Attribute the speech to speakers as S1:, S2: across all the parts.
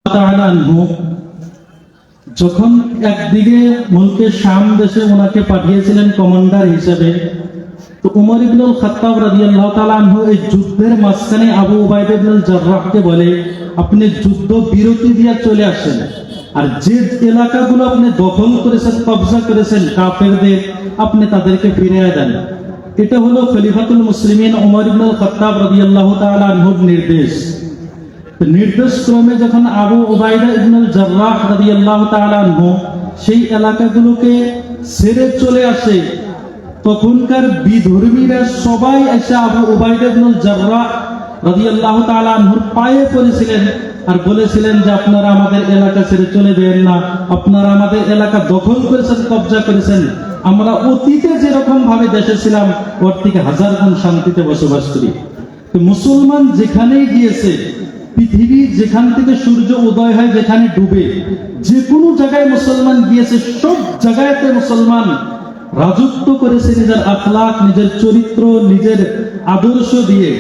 S1: তাআলা আনহু যখন একদিকে মুলকে শাম দেশে ওনাকে পাঠিয়েছিলেন কমান্ডার হিসেবে, তো উমর ইবনুল খাত্তাব রাদিয়াল্লাহু তাআলা আনহু এই যুদ্ধের মাঝখানে আবু উবাইদা ইবনুল জাররাহকে বলে, আপনি যুদ্ধ বিরতি দিয়ে চলে আসেন, আর যে এলাকাগুলো আপনি দখল করেছেন, কবজা করেছেন কাফেরদের, আপনি তাদেরকে ফিরিয়ে দেন। এটা হলো খলিফাতুল মুসলিমিন উমর ইবনুল খাত্তাব রাদিয়াল্লাহু তাআলা আনহুর নির্দেশ। নির্দেশ ক্রমে যখন আবু উবাইদা ইবনুল জাররাহ রাদিয়াল্লাহু তাআলা আনহু সেই এলাকাগুলোকে ছেড়ে চলে আসে, তখনকার বিধর্মীরা সবাই এসে আবু উবাইদা ইবনুল জাররাহ রাদিয়াল্লাহু তাআলা আনহুর পায়ে পড়েছিলেন আর বলেছিলেন যে আপনারা আমাদের এলাকা ছেড়ে চলে যাবেন না, আপনারা আমাদের এলাকা দখল করেছেন, কবজা করেছেন। আমরা অতীতে যেরকম ভাবে দেশে ছিলাম ওর থেকে হাজার গুণ শান্তিতে বসবাস করি। তো মুসলমান যেখানেই গিয়েছে, পৃথিবী যেখান থেকে সূর্য উদয় হয়, যেখানে ডুবে, যে কোনো জায়গায় মুসলমান গিয়েছে, সব জায়গাতে মুসলমান রাজত্ব করেছে নিজের আখলাক, নিজের চরিত্র, নিজের আদর্শ দিয়ে,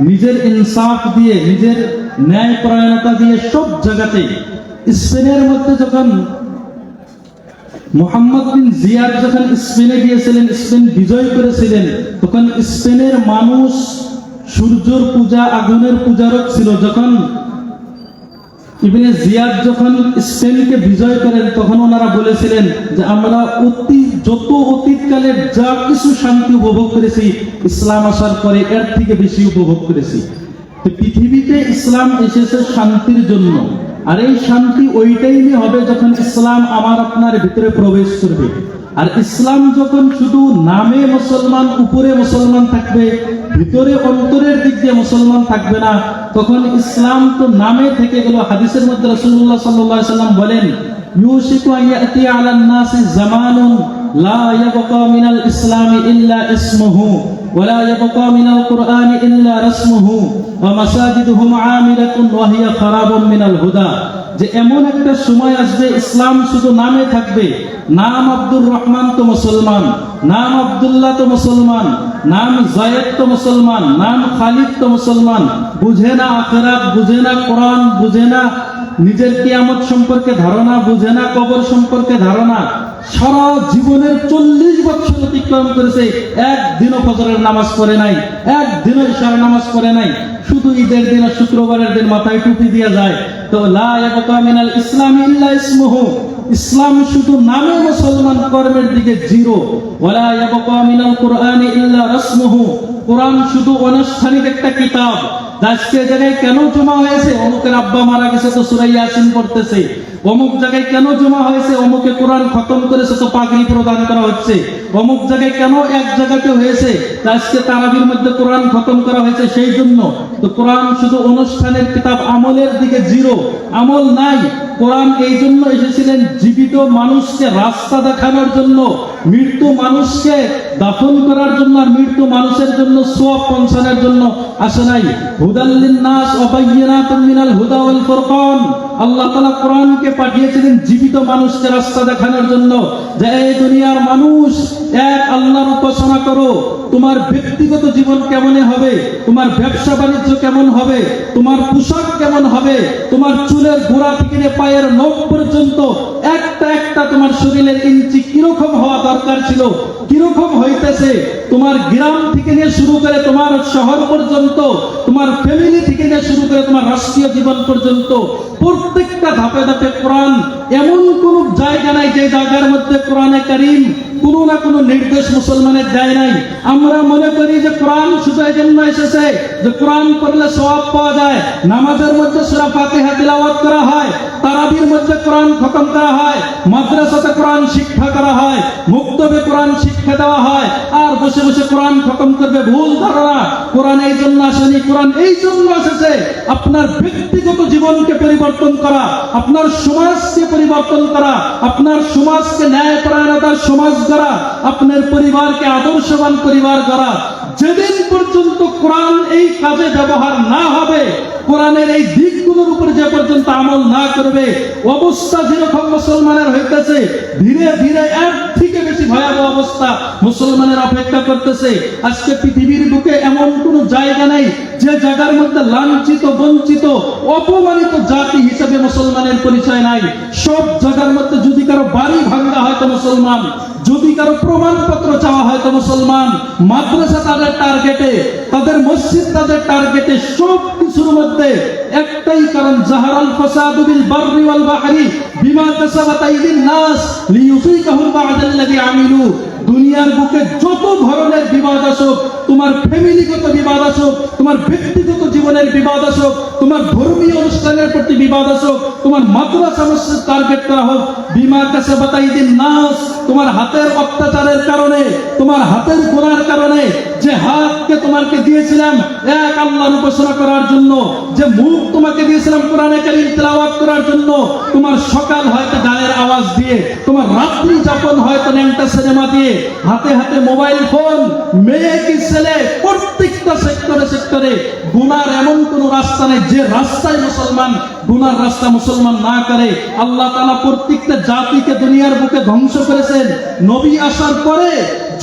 S1: নিজের ইনসাফ দিয়ে, নিজের ন্যায়পরায়ণতা দিয়ে, সব জায়গাতে। স্পেনের মধ্যে যখন মোহাম্মদ বিন জিয়াদ যখন স্পেনে গিয়েছিলেন, স্পেন বিজয় করেছিলেন, তখন স্পেনের মানুষ সূর্যের পূজা, আগুনের পূজারক ছিল। যখন ইবনে জিয়াদ যখন স্পেনকে বিজয় করেন, তখন ওনারা বলেছিলেন যে আমরা যত অতীতকালের যা কিছু শান্তি উপভোগ করেছি, ইসলাম আসার পরে এর থেকে বেশি উপভোগ করেছি। তো পৃথিবীতে ইসলাম এসেছে শান্তির জন্য, আর এই শান্তি ওই টাইমে হবে যখন ইসলাম আমার আপনার ভিতরে প্রবেশ করবে। আর ইসলাম যখন শুধু নামে মুসলমান, উপরে মুসলমান থাকবে, ভিতরে অন্তরের দিক দিয়ে মুসলমান থাকবে না, তখন ইসলাম তো নামে থেকে গেল। হাদিসের মধ্যে রাসূলুল্লাহ সাল্লাল্লাহু আলাইহি ওয়াসাল্লাম বলেন, ইউশিকু আন ইয়াতি আলান নাসি জামানুন লা ইয়াবকা মিনাল ইসলামি ইল্লা ইসমুহু ওয়া লা ইয়াবকা মিনাল কুরআনি ইল্লা রাসমুহু ওয়া মাসাজিদুহুম আমিরাতুন ওয়া হিয়া খারাবুম মিনাল হুদা। যে এমন একটা সময় আসবে ইসলাম শুধু নামে থাকবে, নাম আব্দুর রহমান তো মুসলমান, নাম আব্দুল্লাহ তো মুসলমান, নাম জায়েদ তো মুসলমান, নাম খালিদ তো মুসলমান, বুঝে না আখিরাত, বুঝে না কোরআন, বুঝে না নিজের কিয়ামত সম্পর্কে ধারণা, বুঝে না কবর সম্পর্কে ধারণা। সারা জীবনের 40 বছর অতিক্রম করেছে, একদিনও ফজরের নামাজ পড়ে নাই, একদিনও ইশার নামাজ পড়ে নাই, শুধু ঈদের দিন আর শুক্রবারের দিন মাথায় টুপি দিয়ে যায়। তো লা ইয়াবকা মিনাল ইসলামি ইল্লা ইসমুহু, ইসলাম শুধু নামে মুসলমান, কর্মের দিকে জিরো। ওয়ালা ইয়াবকা মিনাল কুরআনি ইল্লা রাসমুহু, কোরআন শুধু আনুষ্ঠানিক একটা কিতাব। আজকে জায়গায় কেন জমা হয়েছে? অমুকের আব্বা মারা গেছে তো সূরা ইয়াসিন পড়তেছে। অমুক জায়গায় কেন জমা হয়েছে? অমুকে কোরআন খতম করেছে তো পাগড়ি প্রদান করা হচ্ছে। অমুক জায়গায় কেন এক জায়গাতে হয়েছে? আজকে তারাবির মধ্যে কোরআন খতম করা হয়েছে সেই জন্য। তো কোরআন শুধু অনুষ্ঠানের কিতাব, আমলের দিকে জিরো, আমল নাই। কোরআন এই জন্য এসেছিলেন জীবিত মানুষকে রাস্তা দেখানোর জন্য, মৃত্যু মানুষকে দাফন করার জন্য, আর মৃত্যু মানুষের জন্য সওয়াব পৌঁছানোর জন্য আসে নাই। হুদাল লিন-নাস ওয়া বায়্যিনাতুম মিনাল হুদা ওয়াল ফুরকান। আল্লাহ তাআলা কোরআনকে পাঠিয়েছিলেন জীবিত মানুষকে রাস্তা দেখানোর জন্য, যে এই দুনিয়ার মানুষ, এক আল্লাহর উপাসনা করো। তোমার ব্যক্তিগত জীবন কেমন হবে, তোমার ব্যবসা বাণিজ্য কেমন হবে, তোমার পোশাক কেমন হবে, তোমার চুলের গোড়া থেকে পায়ের নখ পর্যন্ত একটা একটা তোমার শরীরের ইঞ্চি কিরকম হওয়া দরকার ছিল, কিরকম হইতেছে, তোমার গ্রাম থেকে নিয়ে শুরু করে তোমার শহর পর্যন্ত, তোমার ফ্যামিলি থেকে নিয়ে শুরু করে তোমার রাষ্ট্রীয় জীবন পর্যন্ত, প্রত্যেকটা ধাপে ধাপে কোরআন। এমন কোন জায়গা নাই যে জায়গার মধ্যে কোরআনে কারীম কোনো না কোনো নির্দেশ মুসলমানের দেয় নাই। আমরা মনে করি যে কোরআন শুধু এই জন্য এসেছে যে কোরআন পড়লে সওয়াব পাওয়া যায়, নামাজের মধ্যে সূরা ফাতিহা তিলাওয়াত করা হয়, তারাবির মধ্যে কোরআন খতম করা হয়, মাদ্রাসাতে কোরআন শিক্ষা করা হয়, মুক্তবে কোরআন শিক্ষা দেওয়া হয়, আর বসে বসে কোরআন খতম করবে। ভুল ধারণা। কোরআন এই জন্য আসেনি, কোরআন এই জন্য এসেছে আপনার ব্যক্তিগত জীবনকে পরিবর্তন করা, আপনার সমাজকে পরিবর্তন করা, আপনার সমাজকে ন্যায়পরায়ণতার সমাজ করা, আপনার পরিবারকে আদর্শবান পরিবার করা। যেদিন পর্যন্ত কোরআন এই কাজে ব্যবহার না হবে, কোরআনের এই দিকগুলোর উপর যে পর্যন্ত আমল না করবে, অবস্থা যেরকম মুসলমানের হইতেছে, ধীরে ধীরে এর থেকে বেশি ভয়াবহ অবস্থা মুসলমানের অপেক্ষা করতেছে। আজকে পৃথিবীর বুকে এমন কোন জায়গা নেই যে জায়গার মধ্যে লাঞ্ছিত, বঞ্চিত, অপমানিত জাতি হিসেবে মুসলমান মুসলমানের পরিচয় নাই। সব জায়গার মধ্যে যদি কারো বাড়ি ভাঙা হয় তো মুসলমান, যদি কারো প্রমাণপত্র চাওয়া হয় তো মুসলমান, মাদ্রাসা তাদের টার্গেটে, তাদের মসজিদ তাদের টার্গেটে, সব কিছুর মধ্যে একটাই কারণ, জাহারাল ফাসাদু বিল বাররি ওয়াল বাহরি বিমা কাসাবাত আইদিন নাস লিইউযিকাহুম বা'দাল্লাযী আমিলু। দুনিয়ার বুকে যত ধরনের বিবাদ আসুক, তোমার ফ্যামিলিগত বিবাদ আসুক, তোমার ব্যক্তিগত জীবনের বিবাদ আসুক, তোমার ধর্মীয় অনুষ্ঠানের প্রতি বিবাদ আসুক, তোমার মাদ্রাসা মসজিদ টার্গেট করা হোক, বিমা কাসাবাত আইদিন নাস, তোমার হাতের অত্যাচারের কারণে, তোমার হাতের গোনার কারণে, যে হাতকে তোমাকে দিয়েছিলাম এক আল্লাহর উপাসনা করার জন্য, যে মুখ তোমাকে দিয়েছিলাম কোরআনে কারীম তেলাওয়াত করার জন্য, তোমার সকাল হয়তো গানের আওয়াজ দিয়ে, তোমার রাত্রি যাপন হয়তো ন্যাংটা সিনেমা দিয়ে, হাতে হাতে মোবাইল ফোন, মেয়ে কি ছেলে, প্রত্যেকটা সেক্টরে গুনার এমন কোন রাস্তা নেই যে রাস্তায় মুসলমান গুনার রাস্তা মুসলমান না করে। আল্লাহ তাআলা প্রত্যেকটা জাতিকে দুনিয়ার বুকে ধ্বংস করেছেন। নবী আসার পরে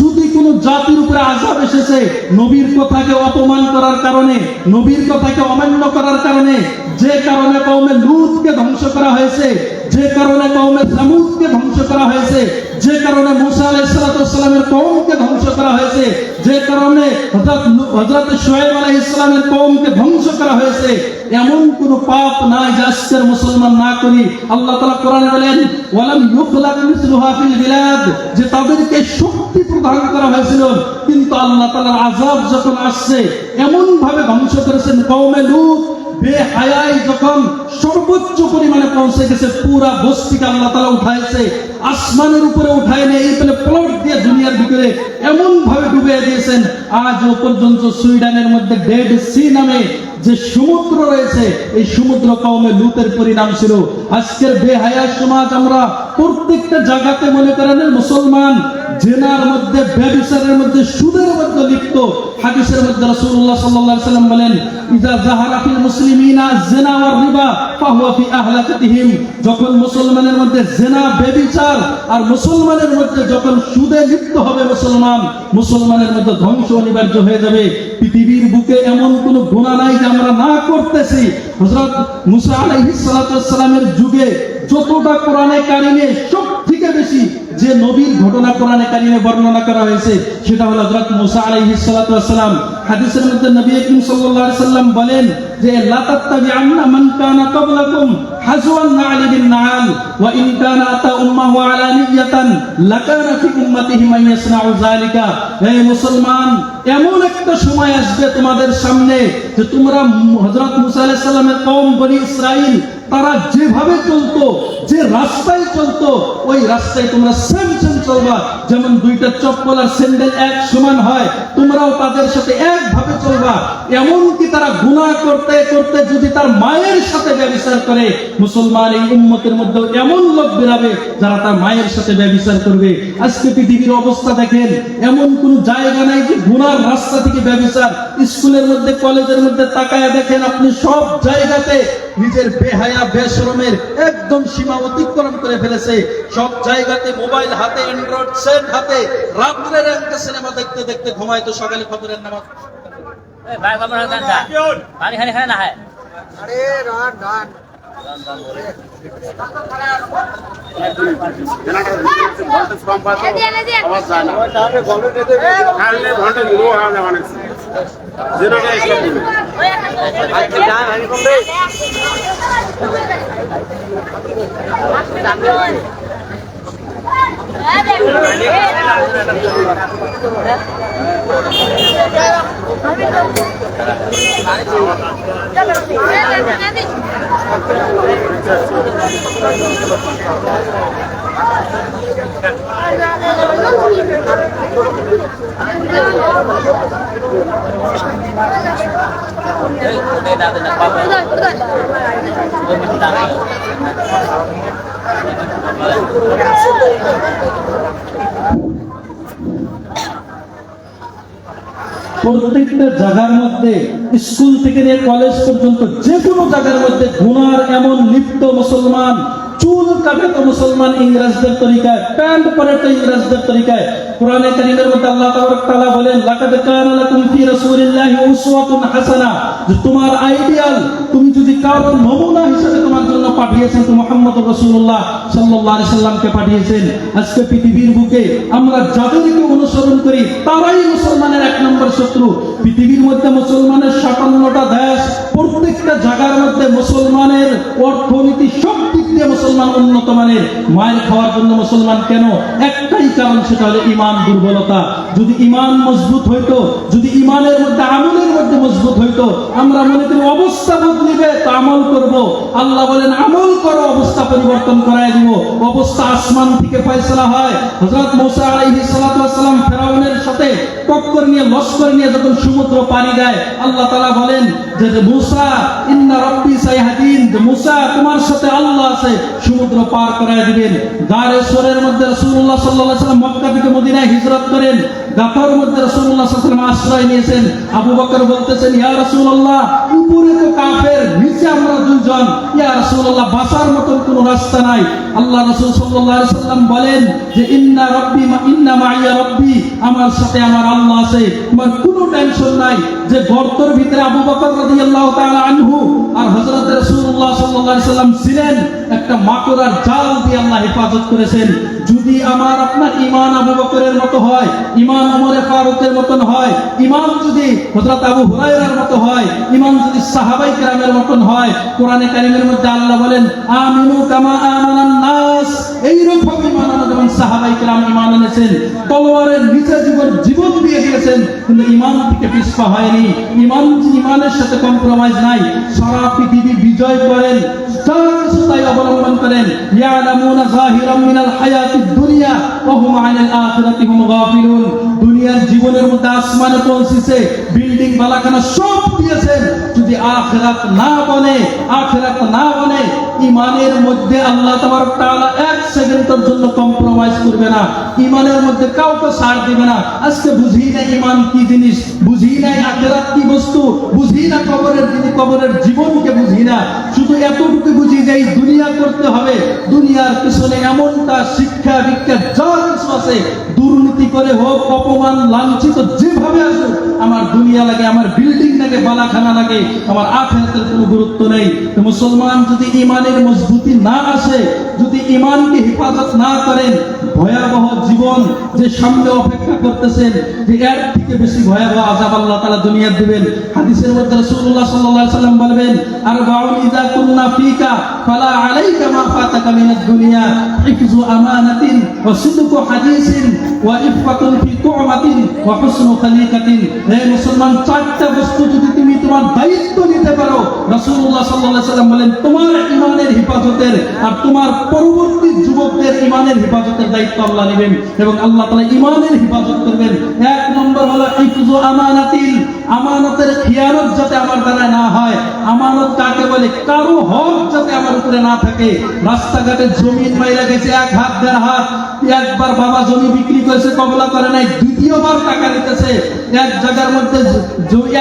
S1: যদি কোন জাতির উপরে আযাব এসেছে, নবীর কথাকে অপমান করার কারণে, নবীর কথাকে অমান্য করার কারণে, যে কারণে কওমে লূতকে ধ্বংস করা হয়েছে, যে কারণে কওমে সামূদকে ধ্বংস করা হয়েছে, যে কারণে মুসা আলাইহিস সালামের কওমকে ধ্বংস করা হয়েছে, যে কারণে হযরত শুআয়ব আলাইহিস সালামের কওমকে ধ্বংস করা হয়েছে, এমন কোন পাপ নাই যা আজকের মুসলমান না করি। আল্লাহ তাআলা কোরআনে বলেন, ওয়ালাম ইউখলাক মিসলুহা ফিল বিলাদ, যে তাদেরকে শক্তি প্রদান করা হয়েছিল, কিন্তু আল্লাহ তাআলার আযাব যখন আসছে এমন ভাবে ধ্বংস করেছেন। কওমে লূত বেহায়াই যখন সর্বোচ্চ পরিমাণে পৌঁছে গেছে, পুরা বস্তিকে আল্লাহ তাআলা উঠাইছে, আসমানের উপরে উঠায় নিয়ে এই পেলে প্লট দিয়ে দুনিয়ার ভিতরে এমন ভাবে ডুবিয়ে দিয়েছেন, আজও পর্যন্ত সুইডেনের মধ্যে ডেড সি নামে যে সমুদ্র রয়েছে, এই সমুদ্র কওমে লূতের পরিণাম ছিল। আজকের বেহায়া সমাজ, আমরা প্রত্যেকটা জায়গাতে মনে করেন মুসলমান জেনার মধ্যে, ব্যভিচারের মধ্যে, সুদের মধ্যে লিপ্ত। হাদিসের মধ্যে রাসূলুল্লাহ সাল্লাল্লাহু আলাইহি সাল্লাম বলেন, ইযা যাহারা ফিল মুসলিমিনা জিনা ওয়ার রিবা ফাহুয়া ফি আহলাকাতিহিম, যখন মুসলমানের মধ্যে জিনা, ব্যভিচার আর মুসলমানের মধ্যে যখন সুদে লিপ্ত হবে মুসলমানের মধ্যে ধ্বংস অনিবার্য হয়ে যাবে। পৃথিবীর বুকে এমন কোন গুনাহ নাই যে আমরা না করতেছি। হযরত মুসা আলাইহিস সালামের যুগে যতটা কোরআনে কারিমে সব থেকে বেশি যে নবীর ঘটনা কোরআনে কারিমে বর্ণনা করা হয়েছে, সেটা হলো হযরত মুসা আলাইহিস সালাম। হাদিসের মধ্যে নবী করিম সাল্লাল্লাহু আলাইহি সাল্লাম বলেন যে লা তাত্তাবিআন্না মান কানা ক্বাবলাকুম হাজওয়ান না'লি বিন না'ল ওয়া ইন কানা আতা উম্মাহু আলানিয়াতান লাকানা ফি উম্মাতিহি মান ইয়াসনাউ যালিকা। হে মুসলমান, এমন একটা সময় আসবে তোমাদের সামনে যে তোমরা হযরত মুসা আলাইহিস সালামের কওম বনি ইসরাইল, তারা যেভাবে চলতো, যে রাস্তায় চলতো, ওই রাস্তায় তোমরা সেম চলবা। যেমন দুইটা চপ্পল আর স্যান্ডেল এক সমান হয়, তোমরাও তাদের সাথে একভাবে চলবা। এমনকি তারা গুনাহ করতে করতে যদি তার মায়ের সাথে ব্যভিচার করে, মুসলমান এই উম্মতের মধ্যে এমন লোক বেরাবে যারা তার মায়ের সাথে ব্যভিচার করবে। আজকে পৃথিবীর অবস্থা দেখেন, এমন কোন জায়গা নাই যে গুনার রাস্তা থেকে ব্যভিচার। স্কুলের মধ্যে, কলেজের মধ্যে তাকায়া দেখেন আপনি, সব জায়গাতে নিজের বেহায়া বেশরমের একদম সীমা অতিক্রম করে ফেলেছে। সব জায়গাতে মোবাইল হাতে, অ্যান্ড্রয়েড সেট হাতে, রাত্রের একটা সিনেমা দেখতে দেখতে ঘুমায়, তো সকালে ফজরের নামাজ।
S2: ভাই বাবা গান গা পানি খালি খায় না হয়।
S3: আরে রান রান
S1: প্রত্যেকটা জায়গার মধ্যে, স্কুল থেকে নিয়ে কলেজ পর্যন্ত যে কোনো জায়গার মধ্যে গুনার এমন লিপ্ত মুসলমান চুল কাটে তো মুসলমান ইংরেজদের তরিকায়, প্যান্ট পরে তো ইংরেজদের তরিকায়। কোরআনে কারীমের মধ্যে আল্লাহ তাআলা বলেন, লাকাদ কানা লাকুম ফি রাসূলিল্লাহি উসওয়াতুন হাসানা, যে তোমার আইডিয়াল, তুমি যদি কারো নমুনা হিসেবে তোমার জন্য পাঠিয়েছেন তো মুহাম্মদুর রাসূলুল্লাহ সাল্লাল্লাহু আলাইহি সাল্লামকে পাঠিয়েছেন। আজকে পৃথিবীর বুকে আমরা যাদেরকে অনুসরণ করি তারাই মুসলমানের এক নম্বর শত্রু। পৃথিবীর মধ্যে মুসলমানের 57টা দেশ, প্রত্যেকটা জায়গার মধ্যে মুসলমানের অর্থনীতি সব দিক দিয়ে মুসলমান উন্নত মানের। মায়ের খাওয়ার জন্য মুসলমান কেন? একটাই কারণ, সেটা হলো ঈমান দুর্বলতা। যদি ঈমান মজবুত হইতো, যদি ঈমানের মধ্যে আমলের মধ্যে মজবুত হইতো, আমরা মনে করি অবস্থা বদলিবে তো আমল করব। আল্লাহ বলেন আমল করো, অবস্থা পরিবর্তন করায় দিব। অবস্থা আসমান থেকে ফয়সালা হয়। হযরত মুসা আলাইহিস সালাতু ওয়াস সালাম ফেরাউনের সাথে টক্কর নিয়ে, লস্কর নিয়ে যখন সমুদ্র পাড়ি দেয়, আল্লাহ তাআলা বলেন যে মুসা ইন্না রাব্বি সাইহাদিন, যে মুসা তোমার সাথে আল্লাহ আছে, সমুদ্র পার করায় দিবেন। গারে সরের মধ্যে রাসূলুল্লাহ সাল্লাল্লাহু আলাইহি ওয়াসাল্লাম মক্কা থেকে মদিনায় হিজরত করেন। গাফার মধ্যে রাসূলুল্লাহ সাল্লাল্লাহু আলাইহি ওয়াসাল্লাম আশ্রয় নিয়েছেন। আবু বকর বলতেছেন, ইয়া রাসূলুল্লাহ, উপরে তো কাফের, নিচে আমরা দুইজন, ইয়া রাসূলুল্লাহ বাঁচার মতন কোনো রাস্তা নাই। আল্লাহ রাসূল সাল্লাল্লাহু আলাইহি ওয়াসাল্লাম বলেন যে ইন্না মাইয়া রাব্বি, আমার সাথে আমার আল্লাহ আছে, তোমার কোনো টেনশন নাই। যে গর্তের ভিতরে আবু বকর রাদিয়াল্লাহু তাআলা আনহু আর হযরত রাসূলুল্লাহ সাল্লাল্লাহু আলাইহি ওয়াসাল্লাম ছিলেন, একটা মাকড়ার জাল দিয়ে আল্লাহ হেফাজত করেছেন। যদি আমার আপনার ঈমান আবু বকরের মতো হয়, ঈমান ওমর ফারুকের মতন হয়, ঈমান যদি হযরত আবু হুরায়রার মতো হয়, ঈমান যদি সাহাবায়ে কেরামের মতন হয়, কোরআনে কারীমের মধ্যে আল্লাহ বলেন আমিনু কামা আমানান নাস, এইরকম ঈমান যেমন সাহাবায়ে কেরাম ঈমান এনেছেন, তলোয়ারের নিচে জীবন দিয়ে দিয়েছেন, কিন্তু ঈমান থেকে পিছপা হয়নি। ঈমানের সাথে কম্প্রোমাইজ নাই। সারা পৃথিবী বিজয় করেন, যা কিছু তাই অবলম্বন করেন। ইয়ালামুনা যাহিরাম মিনাল হায়াতিদ দুনিয়া ওয়া হুম আনিল আখিরাতি হুম গাফিলুন। দুনিয়ার জীবনের মধ্যে আসমানে পৌঁছেছে, বিল্ডিং বালাখানা সব দিয়েছেন, যদি আখিরাত না বনে, ঈমানের মধ্যে আল্লাহ তাবারক তাআলা এক সেকেন্ডের জন্য কম্প্রোমাইজ করবে না। ঈমানের মধ্যে কাউকে ছাড় দিবে না। আজকে বুঝি না ঈমান কি জিনিস, বুঝি না আখিরাত কি বস্তু, বুঝি না কবরের জীবনকে বুঝি না। শুধু এতটুকু বুঝি যে এই দুনিয়া করতে হবে, দুনিয়ার পিছনে এমনটা শিক্ষা বিজ্ঞান যা কিছু আছে, দুর্নীতি করে হোক, অপমান লাঞ্ছিত যেভাবে আসুক, আমার দুনিয়া লাগে, আমার বিল্ডিং লাগে, বালাখানা লাগে, আমার আখিরাতের কোনো গুরুত্ব নেই। তো মুসলমান যদি ঈমানের মজবুতি না আসে, যদি ঈমানকে হেফাজত না করেন, ভয়াবহ জীবন যে সামনে অপেক্ষা করতেছেন, যে এর থেকে বেশি ভয়াবহ আযাব আল্লাহ তাআলা দুনিয়ায় দিবেন। হাদিসের মধ্যে রাসূলুল্লাহ সাল্লাল্লাহু আলাইহি ওয়াসাল্লাম বলবেন, আরবাউন ইযা কুননা ফিকা ফালা আলাইকা মা ফাতাকা মিনাদ দুনিয়া, হিফযু আমানাতিন ওয়া সিদকু হাদিসিন ওয়া ইফাতুন ফি তু'মাতিন ওয়া হুসনু খালিকাতিন। হে মুসলমান, চারটা বস্তু যদি তুমি তোমার দায়িত্ব নিতে পারো, রাসূলুল্লাহ সাল্লাল্লাহু আলাইহি ওয়াসাল্লাম বলেন তোমার ঈমানের হেফাজতের আর তোমার পরবর্তী যুবকদের ঈমানের হেফাজতের দায়িত্ব আল্লাহ নেবেন এবং আল্লাহ তাআলা ঈমানের হেফাজত করবেন। এক নম্বর হলো হিফযু আমানাতিন, আমানতের খিয়ানত যাতে আমার দ্বারা না হয়। আমানত কাকে বলে? কারো হক যাতে আমার উপরে না থাকে। রাস্তাঘাটে জমি মাইরা গেছে, এক হাত দেড় হাত, একবার বাবা জমি বিক্রি করেছে, কবলা করে নাই, দ্বিতীয়বার টাকা নিতেছে। এক জায়গার মধ্যে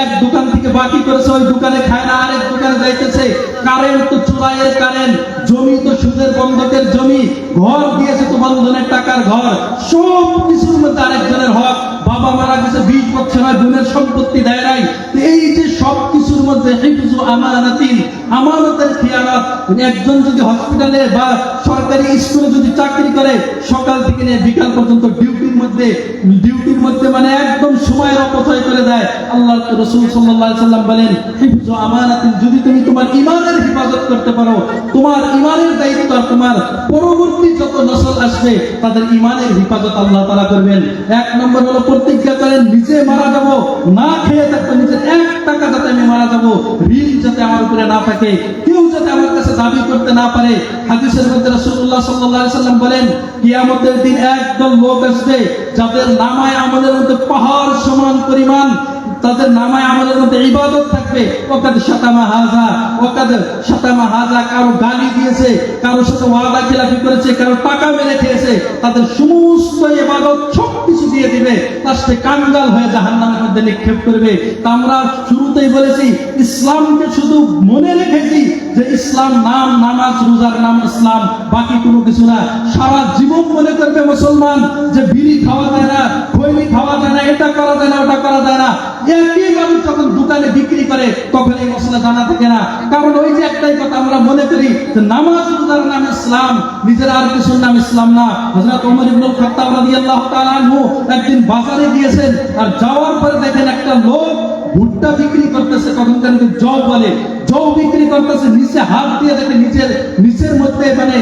S1: এক দোকান থেকে বাকি করেছে, ওই দোকানে খায় না, আরেক দোকানে যাইতেছে। কারেন্ট তো চোরাইয়ের কারেন্ট, জমি তো সুদের বন্ধকের জমি, ঘর দিয়েছে তো বন্ধনের টাকার ঘর, সব কিছুর মধ্যে আরেকজনের হক। বাবা মারা গেছে 20 বছর হয়, বোনের সম্পত্তি দেয় নাই। এই যে সব কিছুর মধ্যে হিফযু আমানাতিন, আমানতের খিয়ানত। একজন যদি হসপিটালে বা সরকারি স্কুলে যদি চাকরি করে, সকাল থেকে নিয়ে বিকাল পর্যন্ত ডিউটির মধ্যে মানে একদম সময়ের অপচয় করে দেয়। আল্লাহ রাসূল সাল্লাল্লাহু আলাইহি ওয়াসাল্লাম বলেন হিফযু আমানাতিন, যদি তুমি তোমার ঈমানের হেফাজত করতে পারো, তোমার ঈমানের দায়িত্ব আর তোমার পরবর্তী যত নসল আসবে তাদের ঈমানের হেফাজত আল্লাহ তাআলা করবেন। এক নম্বর হলো প্রতিজ্ঞা করেন নিজে মারা যাব, না খেয়ে থাকতে, নিজের 1 টাকা যাতে আমি মারা যাব, ঋণ যাতে আমার উপরে না থাকে, কেউ যাতে আমার কাছে দাবি করতে না পারে। হাদিসের মধ্যে রাসূলুল্লাহ সাল্লাল্লাহু আলাইহি ওয়াসাল্লাম বলেন কিয়ামতের দিন একদল লোক আসবে যাদের নামায় আমলের মধ্যে পাহাড় সমান পরিমাণ, তাদের নামায় আমলের মধ্যে ইবাদত থাকবে। ওকাদ শাতামা হাজা, কারো গালি দিয়েছে, কারো সাথে ওয়াদা খিলাফি করেছে, কারো টাকা মেরে খেয়েছে, তাদের সমস্ত ইবাদত সবকিছু দিয়ে দিবে, লাস্টে কাঙ্গাল হয়ে জাহান্নামের মধ্যে নিক্ষেপ করবে। তা আমরা শুরুতেই বলেছি ইসলামকে শুধু মনে রেখেছি যে ইসলাম নাম, নামাজ, রোজার নাম ইসলাম, বাকি কোনো কিছু না। সারা জীবন মনে করবে মুসলমান যে বিড়ি খাওয়া যায় না, খৈনি খাওয়া যায় না, এটা করা যায় না, ওটা করা যায় না। একই মানুষ যখন দোকানে বিক্রি করে তখন এই মশলা জানা থাকে না। কারণ ওই যে একটাই কথা আমরা মনে করি যে নামাজ রোজার নাম ইসলাম, নিজের আর কিছুর নাম ইসলাম না। হযরত ওমর ইবনুল খাত্তাব রাদিয়াল্লাহু তাআলা আনহু একদিন বাজারে গিয়েছেন, আর যাওয়ার পরে দেখেন একটা লোক ভুট্টা বিক্রি করতেছে, তখনকার জব বলে, জব বিক্রি করতেছে, নিচে হাত দিয়ে দেখে নিচের মধ্যে মানে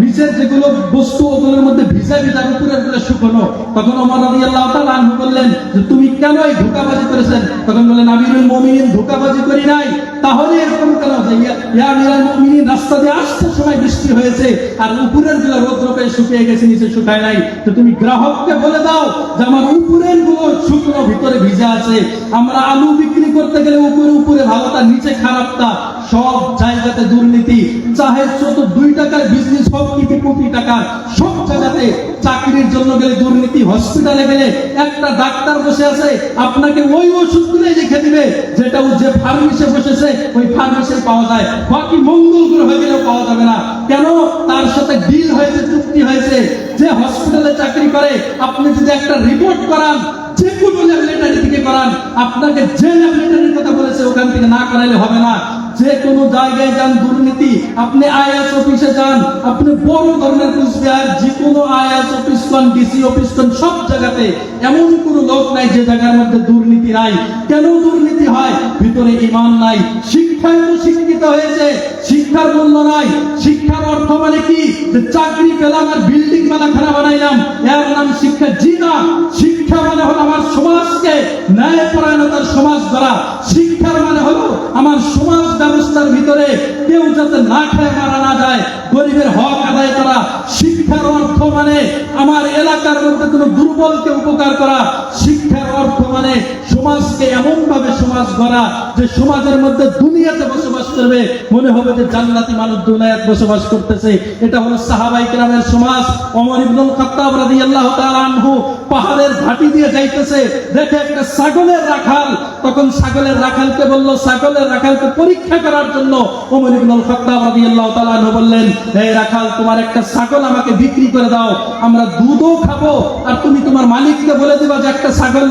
S1: নিচের যেগুলো বস্তু ওগুলোর মধ্যে ভিজা ভিজা, উপরের উপরে শুকনো। তখন ওমর রাদিয়াল্লাহু তাআলা আনহু বললেন যে তুমি কেন এই ধোঁকাবাজি করেছেন? তখন বললেন আমিরুল মুমিনিন ধোঁকাবাজি করি নাই। তাহলে এরকম কেন যে ইয়া আমিরুল মুমিনিন রাস্তা দিয়ে আসতে সময় বৃষ্টি হয়েছে আর উপরের গুলো রৌদ্র পেয়ে শুকিয়ে গেছে, নিচে শুকায় নাই। তো তুমি গ্রাহককে বলে দাও যে আমার উপরের গুলো শুকনো, ভিতরে ভিজা আছে। আমরা আলু বিক্রি করতে গেলে উপরে উপরে ভালোটা, নিচে খারাপটা। সব জায়গাতে দুর্নীতি, চাহে যত 2 টাকার বিজনেস হোক কি কোটি টাকার, সব জায়গাতে। চাকরির জন্য গেলে দুর্নীতি, হসপিটালে গেলে একটা ডাক্তার বসে আছে, আপনাকে ওই ওষুধগুলোই লিখে দিবে যেটা যে ফার্মেসিতে বসেছে ওই ফার্মেসিতে পাওয়া যায়, বাকি মঙ্গল গ্রহে গেলেও পাওয়া যাবে না। কেন? তার সাথে ডিল হয়েছে, চুক্তি হয়েছে। যে হসপিটালে চাকরি করে আপনি যদি একটা রিপোর্ট করান, যে কোনো ল্যাবরেটরি থেকে করান, আপনাকে যে ল্যাবরেটরির কথা বলেছে ওখান থেকে না করাইলে হবে না। যে কোনো জায়গায় যান দুর্নীতি, আপনি আইএস অফিসে যান, আপনি বড় ধরনের কুচবিহার যে কোনো আইএস অফিস কোন, ডিসি অফিস কোন, সব জায়গাতে এমন কোনো লোক নাই যে জায়গার মধ্যে দুর্নীতি নাই। কেন দুর্নীতি হয়? ভিতরে ঈমান নাই। শিক্ষায় তো শিক্ষিত হয়েছে, শিক্ষার মূল্য নাই। শিক্ষার অর্থ মানে কি? যে চাকরি পেলাম আর বিল্ডিং বানাখানা বানাইলাম, এর নাম শিক্ষা? জি না। শিক্ষা মানে হলো আমার সমাজকে ন্যায়পরায়ণতার সমাজ গড়া। শিক্ষার মানে হলো আমার সমাজ ব্যবস্থার ভিতরে কেউ যাতে না খেয়ে মারা না যায়, গরিবের হক আদায় করা। শিক্ষার অর্থ মানে আমার এলাকার মধ্যে কোনো দুর্বলকে উপকার করা। শিক্ষার অর্থ মানে সমাজকে এমন ভাবে সমাজ গড়া যে সমাজের মধ্যে দুনিয়াতে বসবাস করবে মনে হবে যে জান্নাতি মানুষ দুনিয়াতে বসবাস করতেছে। এটা হলো সাহাবায়ে কেরামের সমাজ। ওমর ইবনুল খাত্তাব রাদিয়াল্লাহু তাআলা আনহু পাহাড়ের ঘাটি দিয়ে যাইতেছে, দেখে একটা ছাগলের রাখাল। তখন ছাগলের রাখালকে বলল, ছাগলের রাখালকে পরীক্ষা করার জন্য ওমর ইবনুল খাত্তাব রাদিয়াল্লাহু তাআলা আনহু বললেন, হে রাখাল, তোমার একটা ছাগল আমাকে বিক্রি করে দাও, আমরা দুধও খাবো আর তুমি তোমার মালিককে বলে দিবা যে একটা ছাগল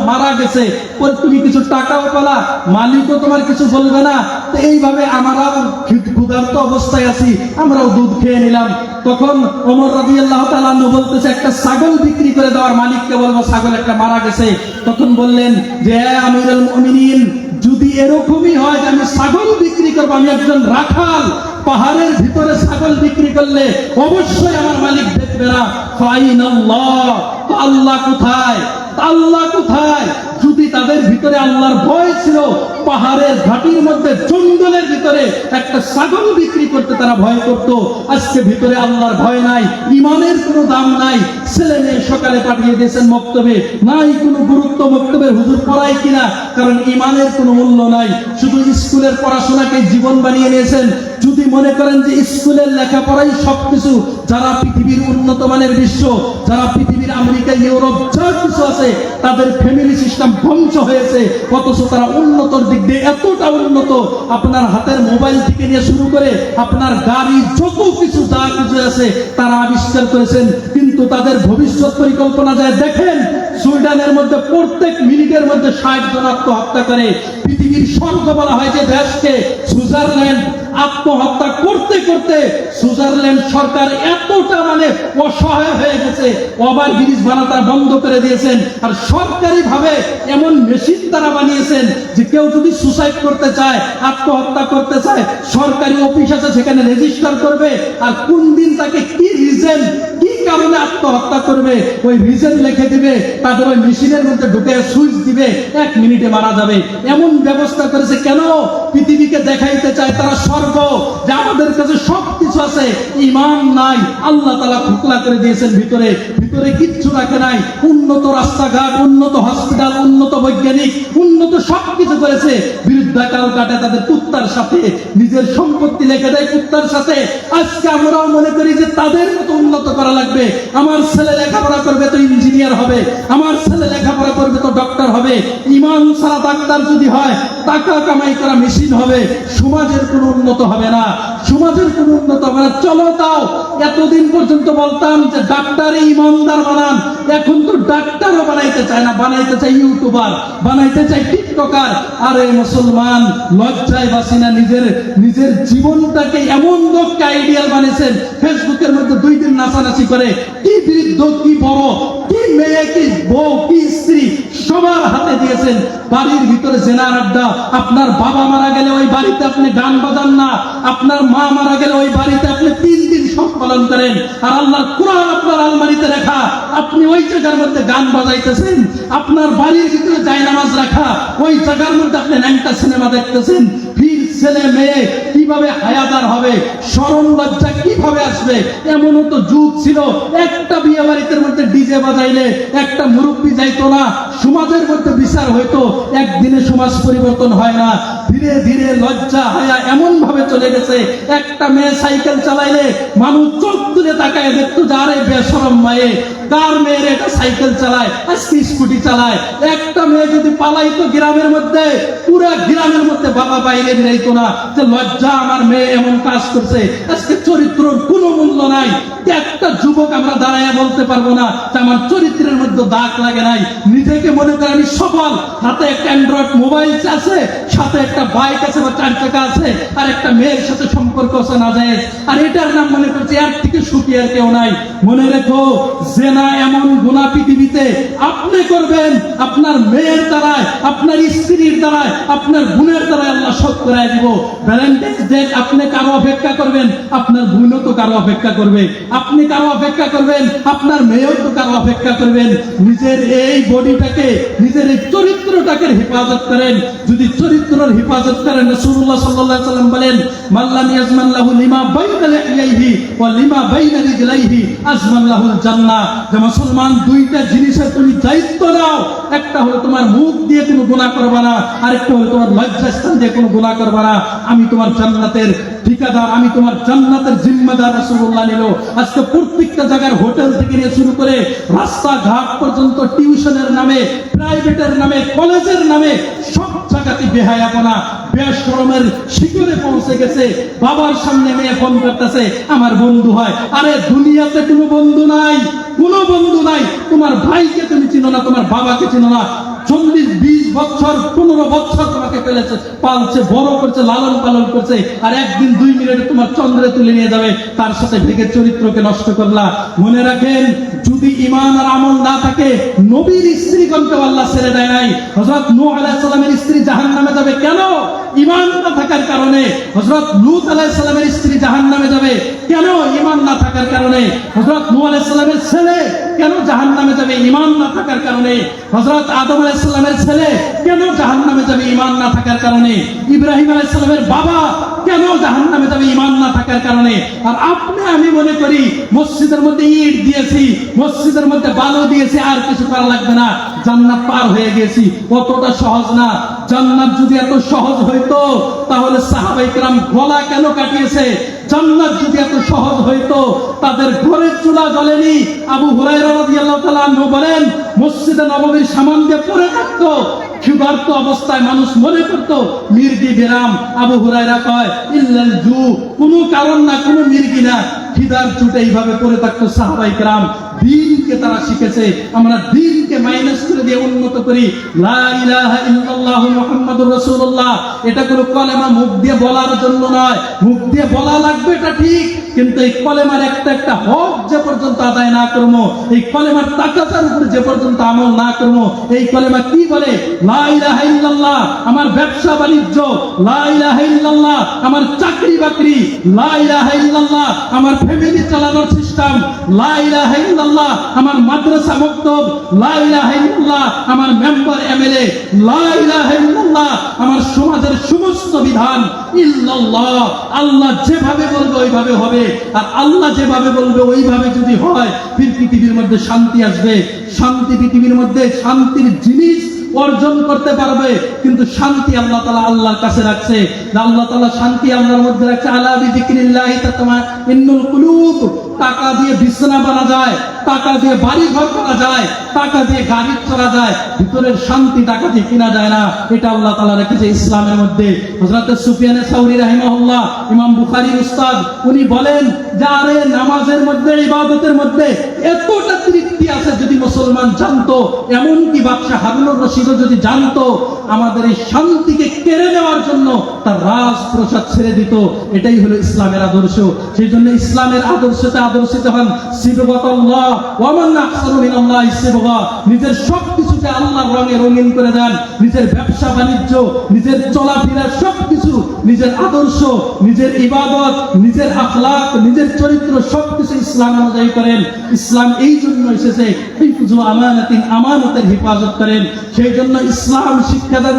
S1: মারা গেছে, পরে তুমি কিছু টাকাও পেলা, মালিকও তোমার কিছু বলবে না। তো এইভাবে আমরাও ক্ষুধার্ত অবস্থায় আছি, আমরাও দুধ খেয়ে নিলাম। তখন ওমর রাদিয়াল্লাহু তাআলা আনহু বলতেছে একটা ছাগল বিক্রি করে দেওয়ার মালিককে বলবো ছাগল একটা মারা গেছে। তখন বললেন যে আমিরুল মুমিনিন, যদি এরকমই হয় যে আমি ছাগল বিক্রি করবো, আমি একজন রাখাল, পাহাড়ের ভিতরে ছাগল বিক্রি করলে অবশ্যই আমার মালিক দেখবে না। ফাইনাল্লাহ, আল্লাহ কোথায়? আল্লাহ কোথায়? যদি তাদের ভিতরে আল্লাহর ভয় ছিল, পাহাড়ের ঘাটির মধ্যে জঙ্গলের ভিতরে একটা ছাগল বিক্রি করতে তারা ভয় করত। আজকে ভিতরে আল্লাহর ভয় নাই, ইমানের কোনো দাম নাই। ছেলে মেয়ে সকালে পাঠিয়ে দিয়েছেন মক্তবে, নাই কোনো গুরুত্ব মক্তবের হুজুর পড়ায় কিনা, কারণ ইমানের কোনো মূল্য নাই। শুধু স্কুলের পড়াশোনাকে জীবন বানিয়ে নিয়েছেন। যদি মনে করেন যে স্কুলের লেখাপড়াই সবকিছু, যারা পৃথিবীর উন্নত মানের বিশ্ব, যারা পৃথিবীর আমেরিকা, ইউরোপ যা কিছু আছে, তাদের ফ্যামিলি সিস্টেম ধ্বংস হয়েছে, অথচ তারা উন্নতর দিক দিয়ে এতটা উন্নত। আপনার হাতের মোবাইল থেকে নিয়ে শুরু করে আপনার গাড়ি, যত কিছু যা কিছু আছে তারা আবিষ্কার করেছেন। কিন্তু তাদের ভবিষ্যৎ পরিকল্পনা যায় দেখেন, সুইডেনের মধ্যে প্রত্যেক মিনিটের মধ্যে 60 জন আত্মহত্যা করে। পৃথিবীর স্বর্গ বলা হয় যে দেশকে, সুইজারল্যান্ড, আত্মহত্যা করতে করতে সুইজারল্যান্ড সরকার এতটা মানে অসহায় হয়ে গেছে, ওভার ব্রিজ বানাতে বন্ধ করে দিয়েছেন। আর সরকারি ভাবে এমন মেশিন তারা বানিয়েছেন যে কেউ যদি সুসাইড করতে চায়, আত্মহত্যা করতে চায়, সরকারি অফিস আছে সেখানে রেজিস্টার করবে, আর কোন দিন তাকে কি রিজন, কি কারণে আত্মহত্যা করবে ওই রিজন লিখে দিবে, তাদের ওই মেশিনের মধ্যে ঢুকে সুইচ দিবে, 1 মিনিটে মারা যাবে। এমন ব্যবস্থা করেছে। কেন? পৃথিবীকে দেখাইতে চায় তারা স্বর্গ, যে আমাদের কাছে সবকিছু আছে, ঈমান নাই। আল্লাহ তাআলা খোকলা করে দিয়েছেন ভিতরে, ভিতরে কিচ্ছু রাখে নাই। উন্নত রাস্তাঘাট, উন্নত হসপিটাল, উন্নত বৈজ্ঞানিক, উন্নত সবকিছু করেছে। বিরুদ্ধাকাল কাটে তাদের কুত্তার সাথে, নিজের সম্পত্তি লেখে দেয় কুত্তার সাথে। আজকে আমরাও মনে করি যে তাদের মতো উন্নত করা লাগবে। থাকবে, আমার ছেলে লেখাপড়া করবে তো ইঞ্জিনিয়ার হবে, আমার ছেলে লেখাপড়া করবে তো ডক্টর হবে। ইমান ছাড়া ডাক্তার যদি হয়, টাকা কামাই করা মেশিন হবে, সমাজের কোনো উন্নত হবে না, সমাজের কোনো উন্নত হবে না। চলো তাও এতদিন পর্যন্ত বলতাম যে ডাক্তারই ইমানদার বানান, এখন তো ডাক্তারও বানাইতে চায় না, বানাইতে চাই ইউটিউবার, বানাইতে চাই টিকটকার। আরে মুসলমান, লজ্জায় বাসি না? নিজের জীবনটাকে এমন লোককে আইডিয়াল বানিয়েছেন, ফেসবুকের মধ্যে 2 দিন নাচানাচি করে, কি বৃদ্ধ, কি বড়, কি মেয়ে, কি বউ, কি স্ত্রী, সবার হাতে দিয়েছেন। বাড়ির ভিতরে জেনার আড্ডা। আপনার বাবা মারা গেলে ওই বাড়িতে আপনি গান বাজান না, আপনার মা মারা গেলে ওই বাড়িতে আপনি 3 দিন শোক পালন করেন, আর আল্লাহর কোরআন আপনার আলমারিতে রাখা, আপনি ওই জায়গার মধ্যে গান বাজাইতেছেন। আপনার বাড়ির ভিতরে জায়নামাজ রাখা, ওই জায়গার মধ্যে আপনি ন্যাংটা সিনেমা দেখতেছেন। ফির ছেলে মেয়ে কিভাবে হায়াদার হবে, শরম লজ্জা কিভাবে আসবে? এমনও তো যুগ ছিল, একটা বিয়ে বাড়িতে মধ্যে ডিজে বাজাইলে একটা মুরব্বী যাইতো না, সমাজের মধ্যে বিচার হইতো। একদিনে সমাজ পরিবর্তন হয় না, ধীরে ধীরে লজ্জা হায়া এমন ভাবে চলে গেছে, একটা মেয়ে সাইকেল চালাইলে মানুষ চোখ তুলে তাকায় দেখতো যে আরে বেশরম মায়ে, কার মেয়ের এটা সাইকেল চালায়, আজকে স্কুটি চালায়। একটা মেয়ে যদি পালাইতো গ্রামের মধ্যে, পুরা গ্রামের মধ্যে বাবা বাইরে বেরাইতো না যে লজ্জা, আমার মেয়ে এমন কাজ করছে। আজকে চরিত্রের কোনো মূল্য নাই। একটা যুবক আমরা দাঁড়ায় বলতে পারবো না যে আমার চরিত্রের মধ্যে দাগ লাগে নাই। নিজেকে মনে করে আমি সফল, হাতে একটা অ্যান্ড্রয়েড মোবাইল আছে, সাথে একটা বাইক আছে বা 4 চাকা আছে, আর একটা মেয়ের সাথে সম্পর্ক আছে না যায়, আর এটার নাম মনে করছে এর থেকে সুখী আর কেউ নাই। মনে রেখো, জেনা এমন গুনাহ পৃথিবীতে আপনি করবেন, আপনার মেয়ের দ্বারায়, আপনার স্ত্রীর দ্বারায়, আপনার বোনের দ্বারায় আল্লাহ শোধ করে দিব। ভ্যালেন্টাইন্স ডে আপনি কারো অপেক্ষা করবেন, আপনার বোনও তো কারো অপেক্ষা করবে, আপনি কারো অপেক্ষা করবেন, আপনার মেয়েও তো কারো অপেক্ষা করবেন। নিজের এই বডিটাকে, নিজের এই চরিত্রটাকে হেফাজত করেন। যদি চরিত্রের হেফাজত করেন, রাসূলুল্লাহ সাল্লাল্লাহু আলাইহি ওয়াসাল্লাম বলেন, মাল্লাম ইয়াজমান লাহু লিমা বাইনা লিহিয়াইহি ওয়া লিমা বাইনা রিজলাইহি আজমান লাহুল জান্নাহ। যে মুসলমান, 2টা জিনিসের তুমি দায়িত্ব নাও, একটা হলো তোমার মুখ দিয়ে কোনো গুনাহ করবা না, আরেকটা হলো তোমার লজ্জাস্থান দিয়ে কোনো গুনাহ করবা না। আমি তোমার জান্নাতের ঠিকাদার, আমি তোমার জান্নাতের জিম্মাদার। রাসূলুল্লাহ নিল। আজকে প্রত্যেকটা জায়গার হোটেল থেকে নিয়ে শুরু করে রাস্তাঘাট পর্যন্ত, টিউশনের নামে, প্রাইভেটের নামে, কলেজের নামে সব জায়গাতে বেহায়াপনা, বেশরমের শিখরে পৌঁছে গেছে। বাবার সামনে মেয়ে ফোন করতেছে, আমার বন্ধু হয়। আরে দুনিয়াতে কোনো বন্ধু নাই, কোনো বন্ধু নাই। তোমার ভাইকে তুমি চিনো না, তোমার বাবাকে চিনো না। 40, 20 বছর, 15 বছর তোমাকে পেলেছে, পালছে, বড় করছে, লালন পালন করছে, আর একদিন 2 মিনিটে তোমার চন্দ্রে তুলে নিয়ে যাবে, তার সাথে ভেগে চরিত্রকে নষ্ট করলা। মনে রাখেন, যদি ঈমান আর আমল না থাকে, নবীর স্ত্রীগণকে আল্লাহ ছেড়ে দেয় নাই। হযরত নূহ আলাইহিস সালামের স্ত্রী জাহান্নামে যাবে কেন? ঈমান না থাকার কারণে। হযরত লূত আলাইহিস সালামের স্ত্রী জাহান্নামে যাবে কেন? ঈমান না থাকার কারণে। হযরত নূহ আলাইহিস সালামের ছেলে কেন জাহান্নামে যাবে? ঈমান না থাকার কারণে। হযরত আদম আলাইহিস সালামের ছেলে কেন জাহান্নামে যাবে? ঈমান না থাকার কারণে। ইব্রাহিম আলাইহিস সালামের বাবা কেন জাহান্নামে যাবে? ঈমান না থাকার কারণে। আর আপনি আমি মনে করি মসজিদের মধ্যে ইট দিয়েছি, মসজিদের মধ্যে বালু দিয়েছি, আর কিছু করা লাগবে না, জান্নাত পার হয়ে গেছি। কতটা সহজ না? জান্নাত যদি এত সহজ হইতো, তাহলে সাহাবায়ে কেরাম গলা কেন কাটিয়েছে? জান্নাত যদি এত সহজ হইতো, তাদের ঘরের চুলা জ্বলেনি। আবু হুরায়রা রাদিয়াল্লাহু তাআলা আনহু বলেন, মসজিদে নববীর সামান দিয়ে পড়ে থাকতো, ক্ষুধার্ত অবস্থায় মানুষ মনে করতো মির্গি বেরাম। আবু হুরায়রা কয়, ইল্লাল জু, কোনো কারণ না, কোনো মির্গি না, খিদার চুটে এইভাবে পড়ে থাকতো সাহাবায়ে কেরাম। দিনকে তারা শিখেছে, আমরা দিনকে মাইনাস করে দিয়ে উন্নত করি। লা ইলাহা ইল্লাল্লাহু মুহাম্মাদুর রাসূলুল্লাহ, এটা কোনো কলেমা মুখ দিয়ে বলার জন্য নয়। মুখ দিয়ে বলা লাগবে, এটা ঠিক, কিন্তু এই কলেমার একটা হক যে পর্যন্ত আদায় না করবো, এই কলেমার তাকাতার উপর যে পর্যন্ত আমল না করবো, এই কলেমা কি বলে? লা ইলাহা ইল্লাল্লাহ আমার ব্যবসা বাণিজ্য, লা ইলাহা ইল্লাল্লাহ আমার চাকরি বাকরি, লা ইলাহা ইল্লাল্লাহ আমার ফ্যামিলি চালানোর সিস্টেম, লা ইলাহা ইল্লাল্লাহ আমার মাদ্রাসা মক্তব, লা ইলাহা ইল্লাল্লাহ আমার মেম্বার এমএলএ, লা ইলাহা ইল্লাল্লাহ আমার সমাজের সমস্ত বিধান। ইল্লাল্লাহ, আল্লাহ যেভাবে বলবে ওইভাবে হবে, আর আল্লাহ যেভাবে বলবে ওইভাবে যদি হয়, পৃথিবীর মধ্যে শান্তি আসবে। শান্তি পৃথিবীর মধ্যে, শান্তির জিনিস অর্জন করতে পারবে, কিন্তু শান্তি আল্লাহ তাআলা আল্লাহর কাছে রাখছে। আল্লাহ তাআলা শান্তি আল্লাহর মধ্যে রাখছে। আলা বিযিকরিল্লাহি তাতমাইন্নুল কুলুব। টাকা দিয়ে বিছানা বানা যায়, টাকা দিয়ে বাড়ি ঘর করা যায়, টাকা দিয়ে গাড়ি চলা যায়, ভিতরের শান্তি টাকা দিয়ে কিনা যায় না। এটা আল্লাহ তাআলা রেখেছে ইসলামের মধ্যে। হযরত সুফিয়ান সাউরি রাহিমাহুল্লাহ, ইমাম বুখারীর উস্তাদ, উনি বলেন যে আরে নামাজের মধ্যে, ইবাদতের মধ্যে এতটা তৃপ্তি আছে, যদি মুসলমান জানতো, এমনকি বাদশাহ হারুনুর রশিদও যদি জানতো, আমাদের এই শান্তিকে কেড়ে নেওয়ার জন্য তার রাজপ্রাসাদ ছেড়ে দিত। এটাই হলো ইসলামের আদর্শ। সেই জন্য ইসলামের আদর্শতে আদর্শিত হন সিবগাতুল্লাহ ওয়া মান আহসানু মিনাল্লাহি সিবগা। নিজের সবকিছুকে আল্লাহর রঙে রঙিন করে দেন। নিজের ব্যবসা বাণিজ্য, নিজের চলাফেরা, সবকিছু, নিজের আদর্শ, নিজের ইবাদত, নিজের আখলাক, নিজের চরিত্র সবকিছু ইসলাম অনুযায়ী করেন। ইসলাম এই জন্য এসেছে হিফজু আমানাতিন, আমানতের হেফাজত করেন। সেই জন্য ইসলাম শিক্ষা দেন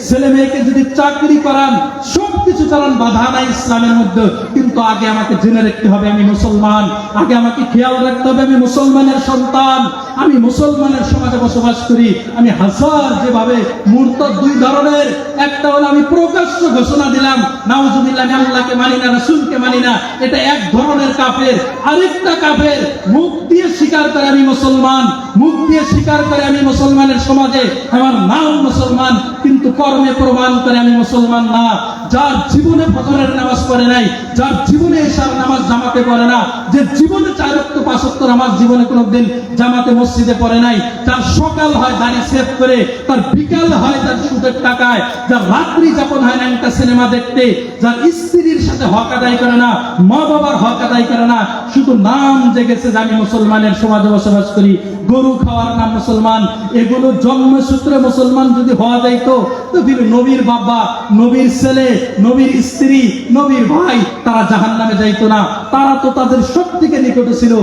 S1: ছেলে মেয়েকে যদি চাকরি করান, সবকিছু করান, বাধা নাই ইসলামের মধ্যে, কিন্তু আগে আমাকে জেনে রাখতে হবে আমি মুসলমান, আগে আমাকে খেয়াল রাখতে হবে আমি মুসলমানের সন্তান, আমি মুসলমানের সমাজে বসবাস করি। আমি হাজার যেভাবে মুরতাদ দুই ধরনের, একটা হলো আমি প্রকাশ্য ঘোষণা দিলাম নাউজুবিল্লাহ আমি আল্লাহকে মানি না, রাসূলকে মানি না, এটা এক ধরনের কাফের। আরেকটা কাফের মুখ দিয়ে স্বীকার করে আমি মুসলমান, মুখ দিয়ে স্বীকার করে আমি মুসলমানের সমাজে, আমার নাম মুসলমান, কিন্তু কর্মে প্রমাণ করে আমি মুসলমান না। যার জীবনে ফজরের নামাজ পড়ে নাই, যার জীবনে এশার নামাজ জামাতে পড়ে না, যে জীবনে 4 ওয়াক্ত 5 ওয়াক্ত নামাজ জীবনে কোনোদিন জামাতে মসজিদে পড়ে নাই, যার সকাল হয় দাড়ি সেভ করে, তার বিকাল হয় তার সুদের টাকায়, যার রাত্রি যাপন হয় না একটা সিনেমা দেখতে, যার স্ত্রীর সাথে হক আদায় করে না, মা বাবার হক আদায় করে না, শুধু নাম জেগেছে যে আমি মুসলমানের সমাজে বসবাস করি, গরু খাওয়ার নাম মুসলমান, এগুলো জন্মসূত্রে মুসলমান যদি হওয়া যাইতো, তো ফির নবীর বাবা, নবীর ছেলে, নবীর স্ত্রী, নবীর ভাই তারা জাহান্নামে যাইতো না। তারা তো তাদের সবথেকে নিকটে ছিল।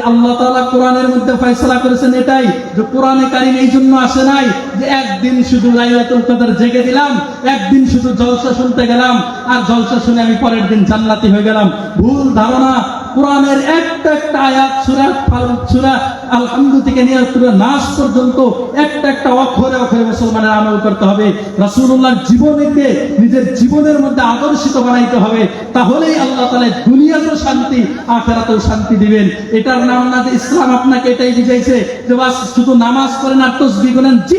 S1: আল্লাহ তাআলা কোরআনের মধ্যে ফয়সালা করেছেন এটাই, যে কোরআনে কারীম এই জন্য আসে নাই যে একদিন শুধু লাইলাতুল কদর জেগে দিলাম, একদিন শুধু জলসা শুনতে গেলাম, আর জলসা শুনে আমি পরের দিন জান্নাতি হয়ে গেলাম। ভুল ধারণা। কোরআনের একটা একটা আয়াত, সূরা আল-হামদ থেকে নিয়ে সূরা নাস পর্যন্ত একটা একটা অক্ষরে অক্ষরে মুসলমানের আমল করতে হবে। রাসূলুল্লাহর জীবনকে নিজের জীবনের মধ্যে আদর্শিত বানাইতে হবে, তাহলেই আল্লাহ তাআলা দুনিয়াতেও শান্তি, আখিরাতেও শান্তি দিবেন। এটার নাম না যে ইসলাম আপনাকে এটাই বুঝাইছে যে বাস শুধু নামাজ পড়েন আর তাসবিহ করেন। জি,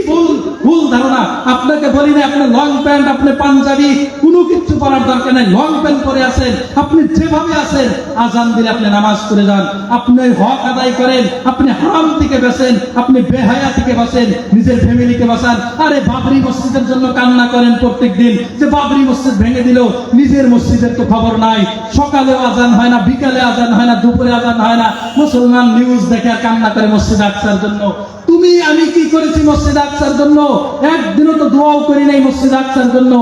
S1: ভুল ধারণা। আপনাকে বলি না আপনি লং প্যান্ট, আপনি পাঞ্জাবি, কোনো কিছু পরার দরকার নাই, লং প্যান্ট পরে আছেন, আপনি যেভাবে আছেন, আজান দিলে আপনি নামাজ পড়ে যান, আপনি হক আদায় করেন, আপনি হারাম থেকে বাঁচেন, আপনি বেহায়া থেকে বাঁচেন, নিজের ফ্যামিলিকে বাঁচান। আরে বাবরি মসজিদের জন্য কান্না করেন প্রত্যেকদিন, যে বাবরি মসজিদ ভেঙে দিল, নিজের মসজিদের তো খবর নাই, সকালেও আজান হয় না, বিকালে আজান হয় না, দুপুরে আজান হয় না, মুসলমান নিউজ দেখে আর কান্না করে মসজিদ আকসার জন্য। তুমি আমি কি করেছি মসজিদ আকসার জন্য? একদিনও তো দোয়াও করি নাই মসজিদ আকসার জন্য,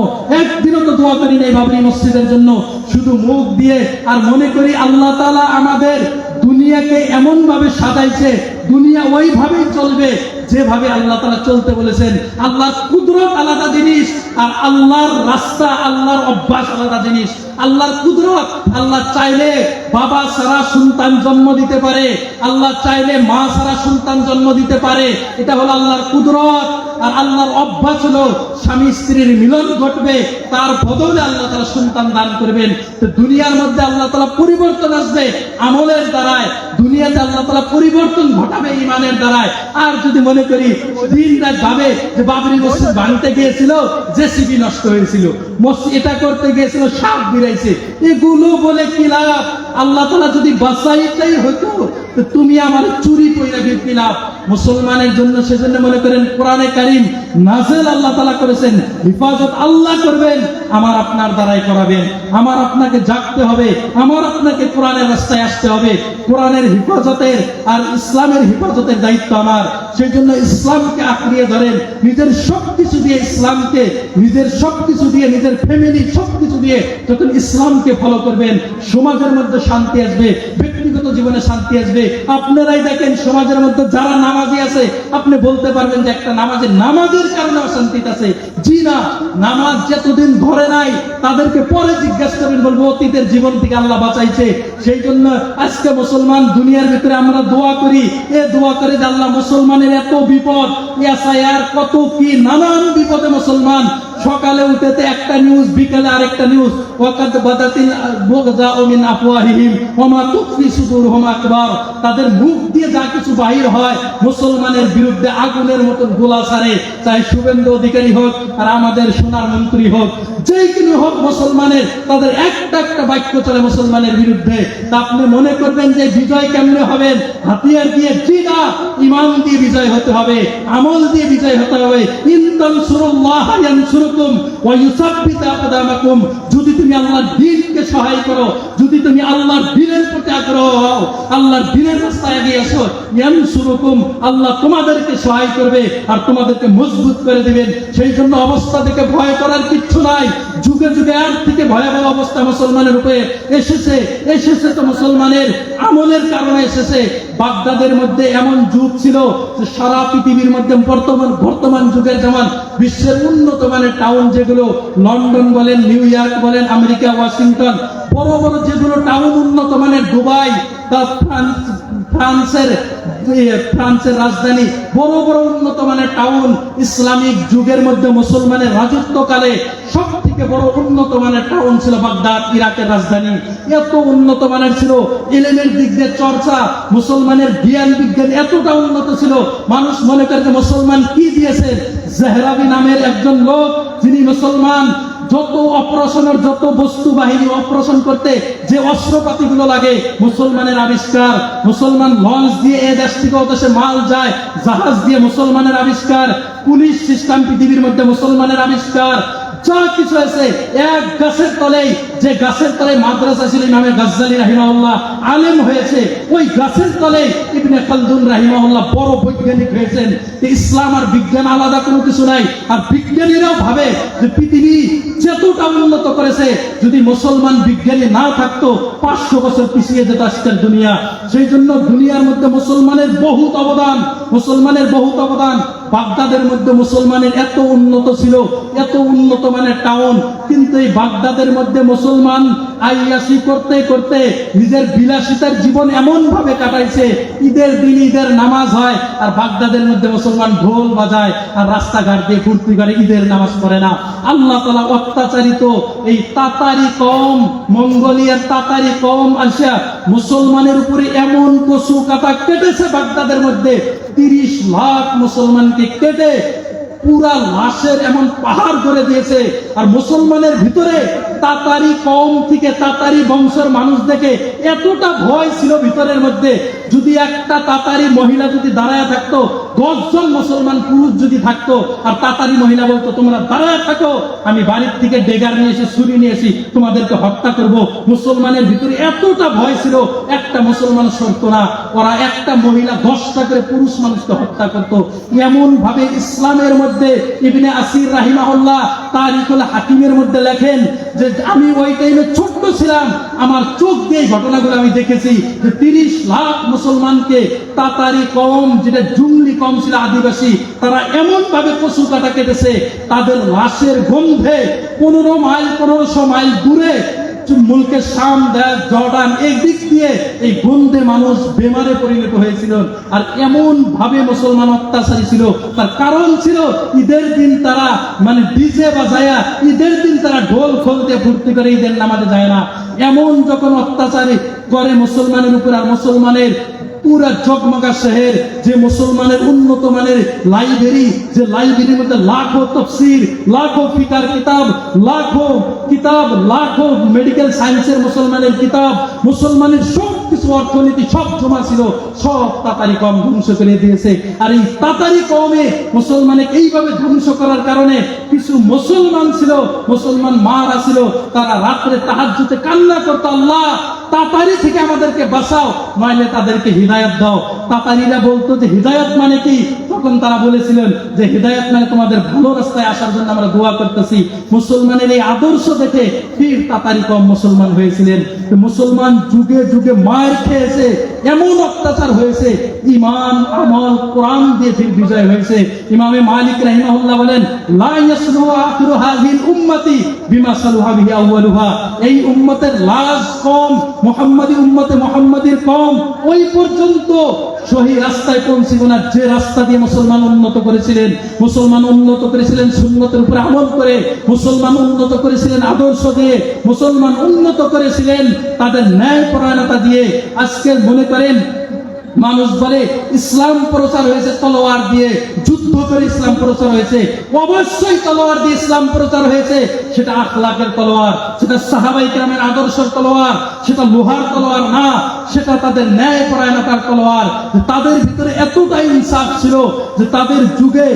S1: একদিনও তো দোয়া করি নাই বাবরি মসজিদের জন্য, শুধু মুখ দিয়ে। আর মনে করি আল্লাহ তাআলা আমাদের দুনিয়াকে এমন ভাবে সাজাইছে, দুনিয়া ওইভাবেই চলবে যেভাবে আল্লাহ তাআলা চলতে বলেছেন। আল্লাহর কুদরত আলাদা জিনিস, আর আল্লাহর রাস্তা, আল্লাহর অভ্যাস আলাদা জিনিস। আল্লাহর কুদরত, আল্লাহ চাইলে বাবা ছাড়া সন্তান জন্ম দিতে পারে, আল্লাহ চাইলে মা ছাড়া সন্তান জন্ম দিতে পারে, এটা হলো আল্লাহর কুদরত। আর আল্লাহর অভ্যাস হলো স্বামী স্ত্রীর মিলন ঘটবে, তার বদলে আল্লাহ তাআলা সন্তান দান করবেন। তো দুনিয়ার মধ্যে আল্লাহ তাআলা পরিবর্তন আসবে আমলের দ্বারায়, দুনিয়াতে আল্লাহ তাআলা পরিবর্তন ঘটাবে ঈমানের দ্বারায়। আর যদি মনে করি দিন রাত ভাবে যে বাবরি মসজিদ ভাঙতে গিয়েছিল, জেসিবি নষ্ট হয়েছিল, মসজিদ এটা করতে গিয়েছিল, সাপ বিরাইছে, এগুলো বলে কি লাভ? আল্লাহ তাআলা যদি বাঁচাইতেই হতো তো তুমি আমার চুরি কইরা দিলাম মুসলমানের জন্য। সেজন্য মনে করেন কোরআনে কারীম নাযিল আল্লাহ তাআলা করেছেন, হিফাজত আল্লাহ করবেন, আমার আপনার দ্বারাই করাবেন। আমার আপনাকে জাগতে হবে, আমার আপনাকে কোরআনের রাস্তায় আসতে হবে। কোরআনের হিফাজতের আর ইসলামের হিফাজতের দায়িত্ব আমার। সেই জন্য ইসলামকে আঁকড়িয়ে ধরেন, নিজের সবকিছু দিয়ে ইসলামকে, নিজের সবকিছু দিয়ে, নিজের ফ্যামিলি সবকিছু দিয়ে যখন ইসলামকে ফলো করবেন, সমাজের মধ্যে শান্তি আসবে, ব্যক্তিগত জীবন জীবনে শান্তি আসবে। আপনারাই দেখেন সমাজের মধ্যে যারা নামাজি আছে, আপনি বলতে পারবেন যে একটা নামাজের কারণে অশান্তিতে আছে? জি না, নামাজ যতদিন ধরে নাই তাদেরকে পরে জিজ্ঞাসা করবেন, বলবো অতীতের জীবন থেকে আল্লাহ বাঁচাইছে। সেই জন্য আজকে মুসলমান দুনিয়ার ভিতরে আমরা দোয়া করি, দোয়া করে যে আল্লাহ মুসলমানের এত বিপদ, এসআইআর কত কি নানান বিপদে মুসলমান। সকালে উঠেতে একটা নিউজ, বিকালে আরেকটা নিউজ। ওয়াকাদ বাদাতিল বুগযাউ মিন আফওয়াহিহিম ওয়া মা তুখফি সুদুরহুম আকবার। তাদের মুখ দিয়ে যা কিছু বাহির হয় মুসলমানের বিরুদ্ধে আগুনের মতন গোলা ছাড়ে, চাই শুভেন্দু অধিকারী হোক আর আমাদের সোনার মন্ত্রী হোক, যেই কিনে হোক মুসলমানের, তাদের একটা একটা বাক্য চলে মুসলমানের বিরুদ্ধে। তা আপনি মনে করবেন যে বিজয় কেমনে হবেন? হাতিয়ার দিয়ে? জি না, ঈমান দিয়ে বিজয় হতে হবে, আমল দিয়ে বিজয় হতে হবে। ইন তানসুরুল্লাহ ইয়ানসুরকুম ওয়া ইউসাব্বিত আকদামাকুম। যদি তুমি আল্লাহর দ্বীনকে সহায় করো, যদি তুমি আল্লাহর দ্বীনের প্রতি আগ্রহ হও, আল্লাহর দ্বীনের রাস্তায় এগিয়ে আসো, ইয়ানসুরকুম, আল্লাহ তোমাদেরকে সহায় করবে আর তোমাদেরকে মজবুত করে দিবেন। সেই জন্য অবস্থা দেখে ভয় করার কিচ্ছু নাই। যুগে যুগে এর থেকে ভয়াবহ অবস্থা মুসলমানের উপরে এসেছে তো মুসলমানের আমলের কারণে এসেছে। বাগদাদের মধ্যে এমন যুগ ছিল যে সারা পৃথিবীর মধ্যে বর্তমান যুগের যেমন বিশ্বের উন্নত মানের টাউন যেগুলো, লন্ডন বলেন, নিউ ইয়র্ক বলেন, আমেরিকা, ওয়াশিংটন, বড় বড় যেগুলো টাউন উন্নত মানের, দুবাই, ফ্রান্সের রাজধানী, বড় বড় উন্নত মানের টাউন, ইসলামিক যুগের মধ্যে মুসলমানের রাজত্বকালে সব থেকে বড় উন্নত মানের টাউন ছিল বাগদাদ, ইরাকের রাজধানী। এত উন্নত মানের ছিল, ইলমের দিক দিয়ে চর্চা, মুসলমানের জ্ঞান বিজ্ঞান এতটা উন্নত ছিল। মানুষ মনে করে যে মুসলমান কি দিয়েছেন? জেহরাবি নামের একজন লোক, যিনি মুসলমান যত অপারেশনের যত বস্তু বাহিনী অপারেশন করতে যে অস্ত্রপাতি গুলো লাগে মুসলমানের আবিষ্কার। মুসলমান লঞ্চ দিয়ে এ দেশ থেকে ও দেশে মাল যায়, জাহাজ দিয়ে মুসলমানের আবিষ্কার। পুলিশ সিস্টেম পৃথিবীর মধ্যে মুসলমানের আবিষ্কার। যা কিছু আছে এক গাছের তলেই, যে গাছের তলে মাদ্রাসা ছিল ইমামে গাজ্জালি রাহিমাহুল্লাহ আলেম হয়েছে, ওই গাছের তলে ইবনে খালদুন রাহিমাহুল্লাহ বড় বৈজ্ঞানিক হয়েছেন। ইসলাম আর বিজ্ঞান আলাদা কোনো কিছু নাই। আর বিজ্ঞানীরাও ভাবে যে পৃথিবী যতটা উন্নত করেছে, যদি মুসলমান বিজ্ঞানী না থাকতো 500 বছর পিছিয়ে যেত আজকের দুনিয়া। সেই জন্য দুনিয়ার মধ্যে মুসলমানের বহুত অবদান। বাগদাদের মধ্যে মুসলমানের এত উন্নত ছিল, এত উন্নত মানের টাউন, কিন্তু এই বাগদাদের মধ্যে মুসলমান আইয়াসি করতে করতে নিজের বিলাসিতার জীবন এমন ভাবে কাটাইছে, ঈদের দিন ঈদের নামাজ হয় আর বাগদাদের মধ্যে মুসলমান ঢোল বাজায় আর রাস্তাঘাট দিয়ে ফুর্তি করে, ঈদের নামাজ পড়ে না। আল্লাহ তাআলা অত্যাচারিত এই তাতারি কওম, মঙ্গোলিয়ার তাতারি কওম আসিয়া মুসলমানের উপরে এমন পশু কাটা কেটেছে বাগদাদের মধ্যে, 30 লাখ মুসলমানকে কেটে পুরা লাশের এমন পাহাড় করে দিয়েছে। আর মুসলমানের ভিতরে তাতারি কওম থেকে, তাতারি বংশের মানুষ দেখে এতটা ভয় ছিল ভিতরের মধ্যে, যদি একটা তাতারি মহিলা যদি দাঁড়ায় থাকতো, 10 জন মুসলমান পুরুষ যদি থাকতো, আর তাতারি মহিলা বলতো তোমরা দাঁড়ায় থাকো, আমি বাড়ির থেকে ডেগার নিয়ে এসে ছুরি নিয়ে এসে তোমাদেরকে হত্যা করব। মুসলমানের ভিতরে এতটা ভয় ছিল, একটা মুসলমান সরতো না। ওরা একটা মহিলা 10টা করে পুরুষ মানুষকে হত্যা করতো। এমন ভাবে ইসলামের মধ্যে ইবনে আসির রাহিমাহুল্লাহ তারিখুল হাকিমের মধ্যে লেখেন যে আমি ওই টাইমে ছোট্ট ছিলাম, আমার চোখ দিয়ে ঘটনাগুলো আমি দেখেছি যে 30 লাখ মুসলমানকে তাতারি কওম, যেটা জুংলি কওম ছিল আদিবাসী, তারা এমন ভাবে পশু কাটা কেটেছে, তাদের লাশের গন্ধে 1500 মাইল দূরে মুলকে শাম, দেশ জর্ডান, এই দিক দিয়ে এই গন্ধে মানুষ বেমারে পরিণত হয়েছিল। আর এমন ভাবে মুসলমান অত্যাচারী ছিল, তার কারণ ছিল ঈদের দিন তারা ডিজে বাজায়া, ঈদের দিন তারা ঢোল খোলতে ফুর্তি করে ঈদের নামাজে যায় না। এমন যখন অত্যাচারী করে মুসলমানের উপর, আর মুসলমানের পুরা জগমগা শহর, যে মুসলমানের উন্নত মানের লাইব্রেরি, যে লাইব্রেরির মধ্যে লাখো তফসির, লাখো ফিকার কিতাব, লাখো মেডিকেল সায়েন্সের মুসলমানের কিতাব, মুসলমানের সব কিছু অর্থনীতি সব জমা ছিল, সব তাতারি কওম ধ্বংস করে দিয়েছে। আর এই তাতারি কওমে মুসলমানের এইভাবে ধ্বংস করার কারণে কিছু মুসলমান ছিল, মুসলমান মারা ছিল, তারা রাত্রে তাহাজ্জুদে কান্না করতো, আল্লাহ তাতারি থেকে আমাদেরকে বাঁচাও, নইলে তাদেরকে হিদায়াত দাও। তাতারিরা বলতো যে হিদায়াত মানে কি? তখন তারা বলেছিলেন যে হিদায়াত মানে তোমাদের ভালো রাস্তায় আসার জন্য আমরা দোয়া করতেছি। মুসলমানের এই আদর্শ দেখে পীর তাতারি কম মুসলমান হয়েছিলেন। মুসলমান যুগে যুগে মায়ের খেয়েছে, এমন অত্যাচার হয়েছে, ইমান আমল কোরআন দিয়ে ফির বিজয় হয়েছে। ইমামে মালিক রাহিমাহুল্লাহ বলেন, লা ইয়াসলু আখিরু হাযিহিল উম্মতি বিমা সালুহা বিহি আউয়ালুহা। এই উম্মতের লাশ কম, মুহাম্মাদি উম্মতে মুহাম্মাদির কম, ওই পর্যন্ত সহি রাস্তায় পৌঁছিব না যে রাস্তা দিয়ে মুসলমান উন্নত করেছিলেন। মুসলমান উন্নত করেছিলেন সুন্নতের উপরে আমল করে, মুসলমান উন্নত করেছিলেন আদর্শ দিয়ে, মুসলমান উন্নত করেছিলেন তাদের ন্যায় পরায়ণতা দিয়ে। আজকে মনে করেন মানুষ বলে ইসলাম প্রচার হয়েছে তলোয়ার দিয়ে, যুদ্ধ করে ইসলাম প্রচার হয়েছে। অবশ্যই তলোয়ার দিয়ে ইসলাম প্রচার হয়েছে, সেটা আখলাকের তলোয়ার, সেটা সাহাবায়ে কেরামের আদর্শের তলোয়ার, সেটা লোহার তলোয়ার না, সেটা তাদের ন্যায় পরায়ণতার তলোয়ার। তাদের ভিতরে এতটাই ইনসাফ ছিল যে তাদের যুগে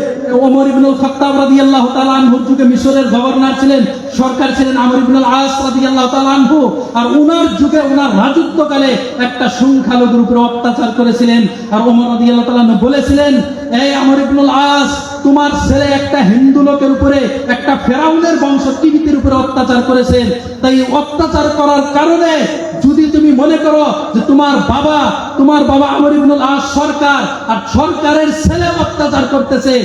S1: ওমর ইবনুল খাত্তাব রাদিয়াল্লাহু তাআলা আনহুর যুগে মিশরের গভর্নর ছিলেন, সরকার ছিলেন আমর ইবনুল আস রাদিয়াল্লাহু তাআলা আনহু। আর ওনার যুগে ওনার রাজত্বকালে একটা সংখ্যালঘুর উপরে অত্যাচার করেছিলেন। আর ওমর রাদিয়াল্লাহু তাআলা বলেছিলেন, এই আমর ইবনুল আস, তোমার ছেলে একটা হিন্দু লোকের উপরে, একটা ফেরাউনের বংশ টিভির উপরে অত্যাচার করেছেন। তাই অত্যাচার করার কারণে যদি তুমি মনে করো যে তোমার বাবা আমর ইবনুল আস সরকার, আর সরকারের ছেলে অত্যাচার করতেছে,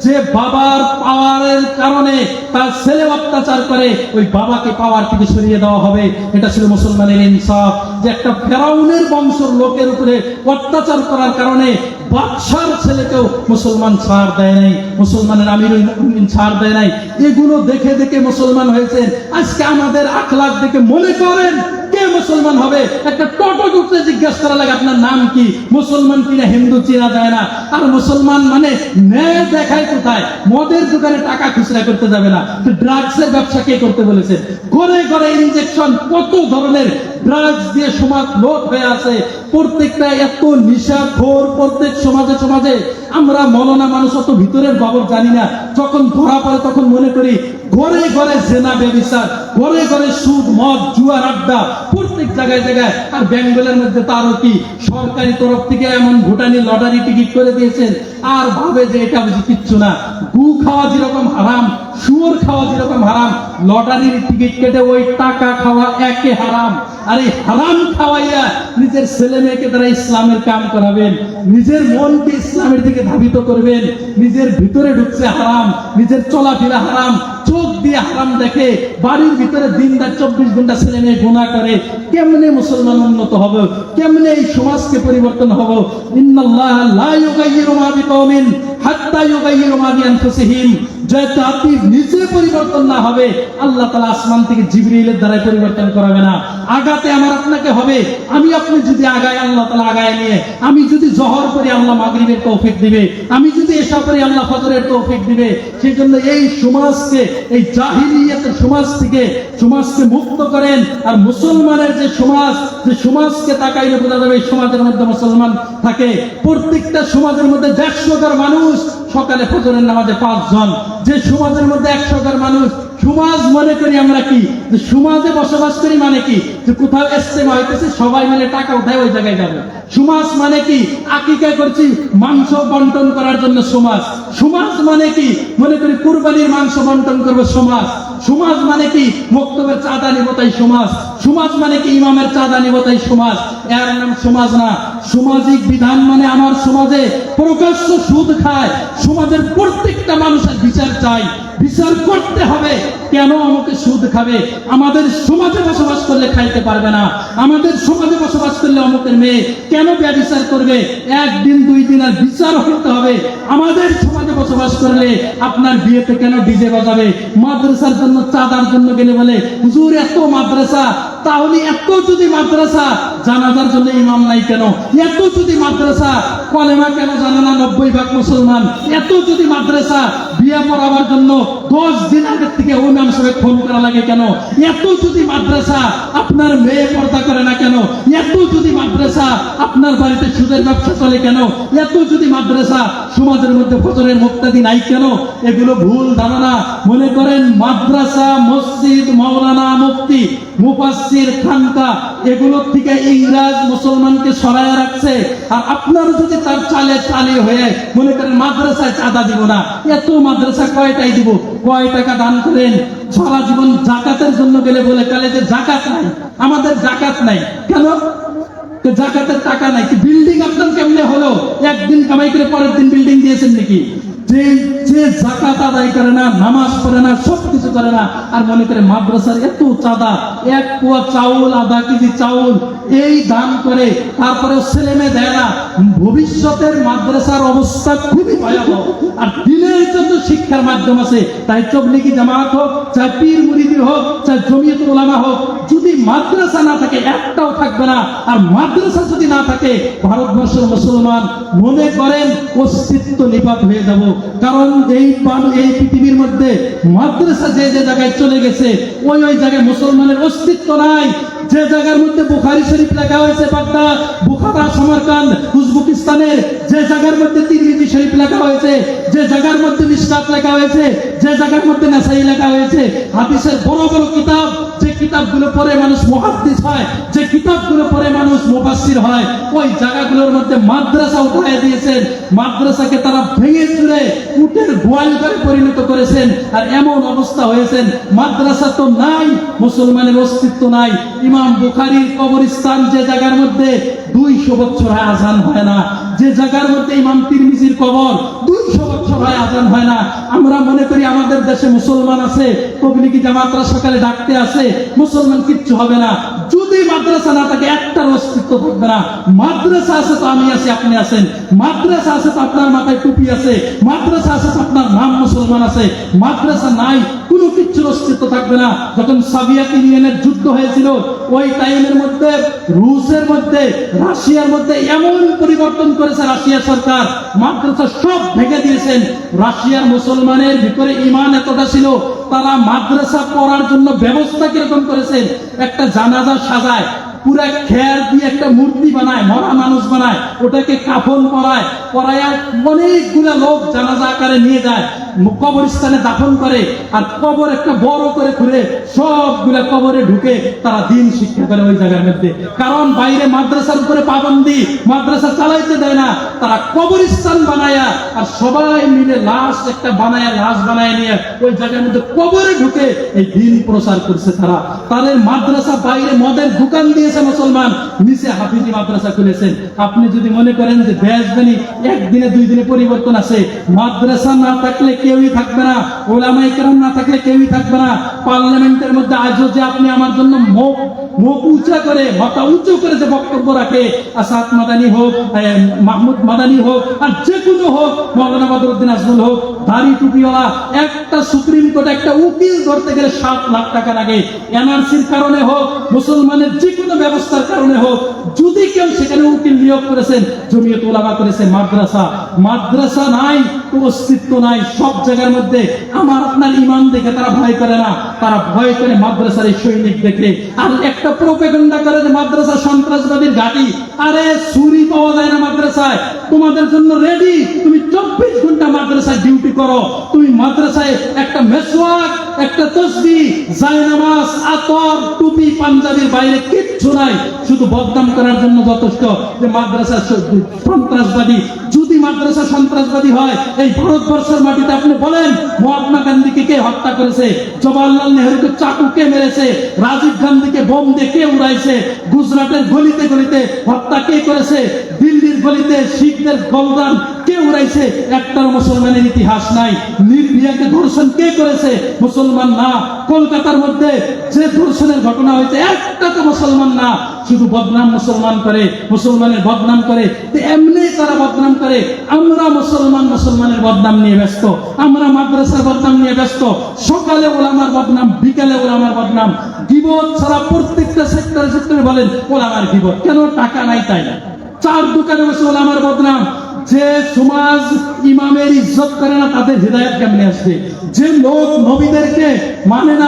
S1: যে বাবার পাওয়ারের কারণে তার ছেলে অত্যাচার করে, ওই বাবাকে পাওয়ার থেকে সরিয়ে দেওয়া হবে। এটা ছিল মুসলমানের ইনসাফ, যে একটা ফেরাউনের বংশের লোকের উপরে অত্যাচার করার কারণে বাদশার ছেলেকেও মুসলমান ছাড় দেয় নাই, মুসলমানের আমিরুল মুমিনিন ছাড় দেয় নাই। এগুলো দেখে দেখে মুসলমান হয়েছেন। আজকে আমাদের আখলাক দেখে মনে করেন কে মুসলমান হবে? একটা টোটো ঢুকতে জিজ্ঞাসা করা লাগে আপনার নাম কি, মুসলমান কিনা হিন্দু চেনা যায় না। আর মুসলমান মানে ন্যায় দেখায় কোথায়? মদের দোকানে টাকা খুচরা করতে যাবে না, তো ড্রাগসের ব্যবসা কে করতে বলেছে? ঘরে ঘরে ইনজেকশন, কত ধরনের ড্রাগস দিয়ে সমাজ লোট হয়ে আছে। প্রত্যেকটা এত নিশাখোর প্রত্যেক সমাজে সমাজে। আমরা মননা মানুষ অত ভিতরের খবর জানি না, যখন ধরা পড়ে তখন মনে করি ঘরে ঘরে জেনা ব্যভিচার, ঘরে ঘরে সুদ মদ জুয়ার আড্ডা, প্রত্যেক জায়গায় জায়গায়। আর বেঙ্গলের মধ্যে তো আরো কি, সরকারি তরফ থেকে এমন ভুটানি লটারি টিকিট করে দিয়েছেন, আর ভাবে যে এটা বুঝি কিচ্ছু না। গু খাওয়া যেরকম হারাম, শুয়োর খাওয়া যেরকম হারাম, লটারির টিকিট কেটে ওই টাকা খাওয়া একে হারাম। আর এই হারাম খাওয়াইয়া নিজের ছেলে মেয়েকে তারা ইসলামের কাম করাবেন, নিজের মনকে ইসলামের দিকে ধাবিত করবেন। নিজের ভিতরে ঢুকছে হারাম, নিজের চলাফেরা হারাম, চোখ দিয়ে হারাম দেখে, বাড়ির ভিতরে দিনদার 24 ঘন্টা ছেলে মেয়ে গুনাহ করে। কেমনে মুসলমান উন্নত হবে? কেমনে এই সমাজকে পরিবর্তন হবে? ইন্নাল্লাহা লা ইউগাইয়িরু মা বিকওমিন হাত্তা ইউগাইয়িরু মা বিআনফুসিহিম। যে জাতি নিজে পরিবর্তন না হবে, আল্লাহ তাআলা আসমান থেকে জিবরিলের দ্বারা পরিবর্তন করাবে না। আগাতে আমার আপনাকে হবে। আমি আপনি যদি আগায়, আল্লাহ তাআলা আগায় নিয়ে, আমি যদি জহর করি আল্লাহ মাগরিবের তৌফিক দিবে, আমি যদি এশা করি আল্লাহ ফজরের তৌফিক দিবে। সেই জন্য এই সমাজকে, এই জাহিলিয়াতের সমাজ থেকে সমাজকে মুক্ত করেন। আর মুসলমানের যে সমাজ, যে সমাজকে তাকাইলে বোঝা যাবে এই সমাজের মধ্যে মুসলমান থাকে। প্রত্যেকটা সমাজের মধ্যে 150 ঘর মানুষ, সকালে ফজরের নামাজে 5 জন। যে সমাজের মধ্যে 100 ঘর মানুষ, সমাজ মনে করি আমরা কি, যে সমাজে বসবাস করি মানে কি, যে কোথাও ইজতেমা হইতেছে সবাই মিলে টাকা উঠায় ওই জায়গায় যাবে। সমাজ মানে কি, আকিকা করছি মাংস বন্টন করার জন্য সমাজ। সমাজ মানে কি, মনে করি কুরবানির মাংস বন্টন করবে সমাজ। সমাজ মানে কি, মক্তবের চাঁদা নিব তাই সমাজ। সমাজ মানে কি, ইমামের চাঁদা নিব তাই সমাজ। এর নাম সমাজ না। সামাজিক বিধান মানে আমার সমাজে প্রকাশ্য সুদ খায়, সমাজের প্রত্যেকটা মানুষের বিচার চাই, বিচার করতে হবে। কেন আমাকে সুদ খাবে? আমাদের সমাজে বসবাস করলে খাইতে পারবে না, আমাদের সমাজে বসবাস করলে অমুকের মেয়ে কেন ব্যভিচার করবে? একদিন 2 দিন আর বিচার হতে হবে। আমাদের সমাজে বসবাস করলে আপনার বিয়েতে কেন ডিজে বাজাবে? মাদ্রাসার জন্য চাঁদার জন্য গেলে বলে হুজুর এত মাদ্রাসা, তাহলে এত যদি মাদ্রাসা, জানাজার জন্য ইমাম নাই কেন? এত যদি মাদ্রাসা, কলেমা কেন জানে না 90% মুসলমান? এত যদি মাদ্রাসা, বিয়ে পড়াবার জন্য 10 দিন আগের থেকে ইমাম সাহেব ফোন করা লাগে কেন? এত যদি মাদ্রাসা, আপনার মেয়ে পর্দা করে না কেন? এত যদি মাদ্রাসা, আপনার বাড়িতে সুদের ব্যবসা চলে কেন? এত যদি মাদ্রাসা, সমাজের মধ্যে ফজরের মুক্তাদি নাই কেন? এগুলো ভুল ধারণা। মনে করেন মাদ্রাসা, মসজিদ, মাওলানা, মুফতি, মুফাসসির মসজিদ খানকা এগুলোর থেকে ইংরেজ মুসলমানকে সরায় রাখছে। আর আপনারা যদি তার চালে হয়ে মনে করেন মাদ্রাসায় চাঁদা দিব না, এত মাদ্রাসা কয়টাই দিব, কয় টাকা দান করেন, সারা জীবন জাকাতের জন্য গেলে বলে কালে যে জাকাত নাই, আমাদের জাকাত নাই কেন? জাকাতের টাকা নাই। বিল্ডিং আপনার কেমনে হলো? একদিন কামাই করে পরের দিন বিল্ডিং দিয়েছেন নাকি? যে জাকাত আদায় করে না, নামাজ পড়ে না, সবকিছু করে না, আর মনে করে মাদ্রাসার এত চাঁদা, 1 পোয়া চাউল, আধা কেজি চাউল এই দান করে, তারপরে ছেলে মেয়ে দেয় না। ভবিষ্যতের মাদ্রাসার অবস্থা খুবই ভয়াবহ। আর দিনের যত শিক্ষার মাধ্যম আছে, তাই তবলিগি জামাত হোক, চাই পীর মুরিদি হোক, চাই জমিয়তুল উলামা হোক, যদি মাদ্রাসা না থাকে একটাও থাকবে না। আর মাদ্রাসা যদি না থাকে ভারতবর্ষের মুসলমান মনে করেন অস্তিত্ব নিপাত হয়ে যাব। কারণ এই পৃথিবীর মধ্যে মাদ্রাসা যে জায়গায় চলে গেছে, ওই জায়গায় মুসলমানের অস্তিত্ব নাই। যে জায়গার মধ্যে বুখারী শরীফ লেখা হয়েছে বাগদাদ, বুখারা, সমরকান্দ, উজবেকিস্তানের, যে জায়গার মধ্যে তিরমিজি শরীফ লেখা হয়েছে, যে জায়গার মধ্যে মিশকাত লেখা হয়েছে, যে জায়গার মধ্যে নাসাই লেখা হয়েছে, হাদিসের বড় বড় কিতাব, যে কিতাবগুলো পড়ে মানুষ মুহাদ্দিস হয়, যে কিতাবগুলো পড়ে মানুষ মুফাসসির হয়, ওই জায়গাগুলোর মধ্যে মাদ্রাসা উঠায় দিয়েছেন। মাদ্রাসাকে তারা ভেঙে চুরে উটের গোয়াল করে পরিণত করেছেন। আর এমন অবস্থা হয়েছেন, মাদ্রাসা তো নাই, মুসলমানের অস্তিত্ব নাই। ইমাম বুখারীর কবরস্থান যে জায়গার মধ্যে 200 বছর হয় আজান হয় না, যে জায়গার মধ্যে ইমাম তিরমিজির কবর 200 বছর হয় আজান হয় না। আমরা মনে করি আমাদের দেশে মুসলমান আছে, তবলিগি জামাতরা সকালে ডাকতে আসে, মুসলমান কিচ্ছু হবে না। যদি মাদ্রাসা না থাকে একটার অস্তিত্ব থাকবে না। মাদ্রাসা আছে তো আমি আছি, আপনি আছেন, মাদ্রাসা আছে তো আপনার মাথায় টুপি আছে, মাদ্রাসা আছে তো আপনার নাম মুসলমান আছে। মাদ্রাসা নাই, কোনো কিচ্ছুর অস্তিত্ব থাকবে না। যখন সোভিয়েত ইউনিয়নের যুদ্ধ হয়েছিল, ওই টাইমের মধ্যে রুশের মধ্যে, রাশিয়ার মধ্যে এমন পরিবর্তন করেছে রাশিয়া সরকার, মাদ্রাসা সব ভেঙে দিয়েছেন। রাশিয়ার মুসলমানের ভিতরে ঈমান এতটা ছিল, তারা মাদ্রাসা পড়ার জন্য ব্যবস্থা কিরকম করেছেন, একটা জানাজা সাজায়, পুরা খের দিয়ে একটা মূর্তি বানায়, মরা মানুষ বানায়, ওটাকে কাফন পরায়, অনেকগুলা লোক জানাজা আকারে নিয়ে যায়, কবরস্থানে দাফন করে, আর কবর একটা বড় করে খুলে সবগুলা কবরে ঢুকে তারা দিন শিক্ষা করে ওই জায়গার মধ্যে। কারণ বাইরে মাদ্রাসার উপরে পাবন্দি, মাদ্রাসা চালাইতে দেয় না, তারা কবরস্থান বানায়া আর সবাই মিলে লাশ একটা বানায়া, লাশ বানায় নিয়ে ওই জায়গার মধ্যে কবরে ঢুকে এই দিন প্রচার করছে। তাদের মাদ্রাসা বাইরে মদের দোকান দিয়েছে মুসলমান, নিচে হাফিজি মাদ্রাসা খুলেছেন। আপনি যদি মনে করেন যে দেশবাণী একদিনে 2 দিনে পরিবর্তন আছে, মাদ্রাসা না থাকলে কেউই থাকবে না, ওলামায়ে কেরাম না থাকলে কেউই থাকবে না। পার্লামেন্টের মধ্যে আজও যে আপনি আমার জন্য মুখ উঁচা করে, মাথা উঁচু করে যে বক্তব্য রাখে, আসাদ মাদানী হোক, মাহমুদ মাদানী হোক, আর যে কোনো হোক, মৌলানা বদরুদ্দিন আজমল হোক, দাড়ি টুপিওয়ালা, একটা সুপ্রিম কোর্টে একটা উকিল ধরতে গেলে 7 লাখ টাকা লাগে। এনআরসির কারণে হোক, মুসলমানের যে কোনো ব্যবস্থার কারণে হোক, যদি কেউ সেখানে উকিল নিয়োগ করেছেন, জমিয়তুল উলামা করেছে। মাদ্রাসা নাই তো অস্তিত্ব নাই। সব জায়গার মধ্যে আমার আপনার ঈমান দেখে তারা ভয় করে না, তারা ভয় করে মাদ্রাসার এই সৈনিক দেখে। আর একটা প্রোপাগান্ডা করে যে মাদ্রাসা সন্ত্রাসবাদীর ঘাঁটি। আরে ছুরি পাওয়া যায় না মাদ্রাসায়, তোমাদের জন্য রেডি, তুমি 24 ঘন্টা মাদ্রাসায় ডিউটি করো। তুমি মাদ্রাসায় একটা মেসওয়াক, একটা তসবিহ, জায়নামাজ, আতর, টুপি, পাঞ্জাবির বাইরে কিচ্ছু নাই। শুধু বদনাম করার জন্য যথেষ্ট যে মাদ্রাসা সন্ত্রাসবাদী। যদি মাদ্রাসা সন্ত্রাসবাদী হয়, এই ভারতবর্ষের মাটিতে আপনি বলেন মহাত্মা গান্ধীকে কে হত্যা করেছে? জওয়াহরলাল নেহরুকে চাকু কে মেরেছে? রাজীব গান্ধীকে বোম দিয়ে কে উড়াইছে? গুজরাটের গলিতে গলিতে হত্যা কে করেছে? দিল্লির গলিতে শিখদের গলদান কে উড়াইছে? একটার মুসলমানের ইতিহাস নাই। নির্ভয়াকে ধর্ষণ কে করেছে? মুসলমান না। কলকাতার মধ্যে যে ধর্ষণের ঘটনা হয়েছে, একটা তো মুসলমান না। শুধু বদনাম মুসলমান করে, মুসলমানের বদনাম করে। এমনি তারা বদনাম করে। আমরা মুসলমানের বদনাম নিয়ে ব্যস্ত, আমরা মাদ্রাসার বদনাম নিয়ে ব্যস্ত। সকালে ওলামার বদনাম, বিকালে ওলামার বদনাম। গীবত ছাড়া প্রত্যেকটা সেক্টরে বলেন ওলামার গীবত। কেন? টাকা নাই তাই না। 4 দোকানে বসে ওলামার বদনাম। যে সমাজ ইমামের ইজ্জত করে না, তাদের হিদায়াত কেমনে আসবে? যে লোক নবীদেরকে মানে না,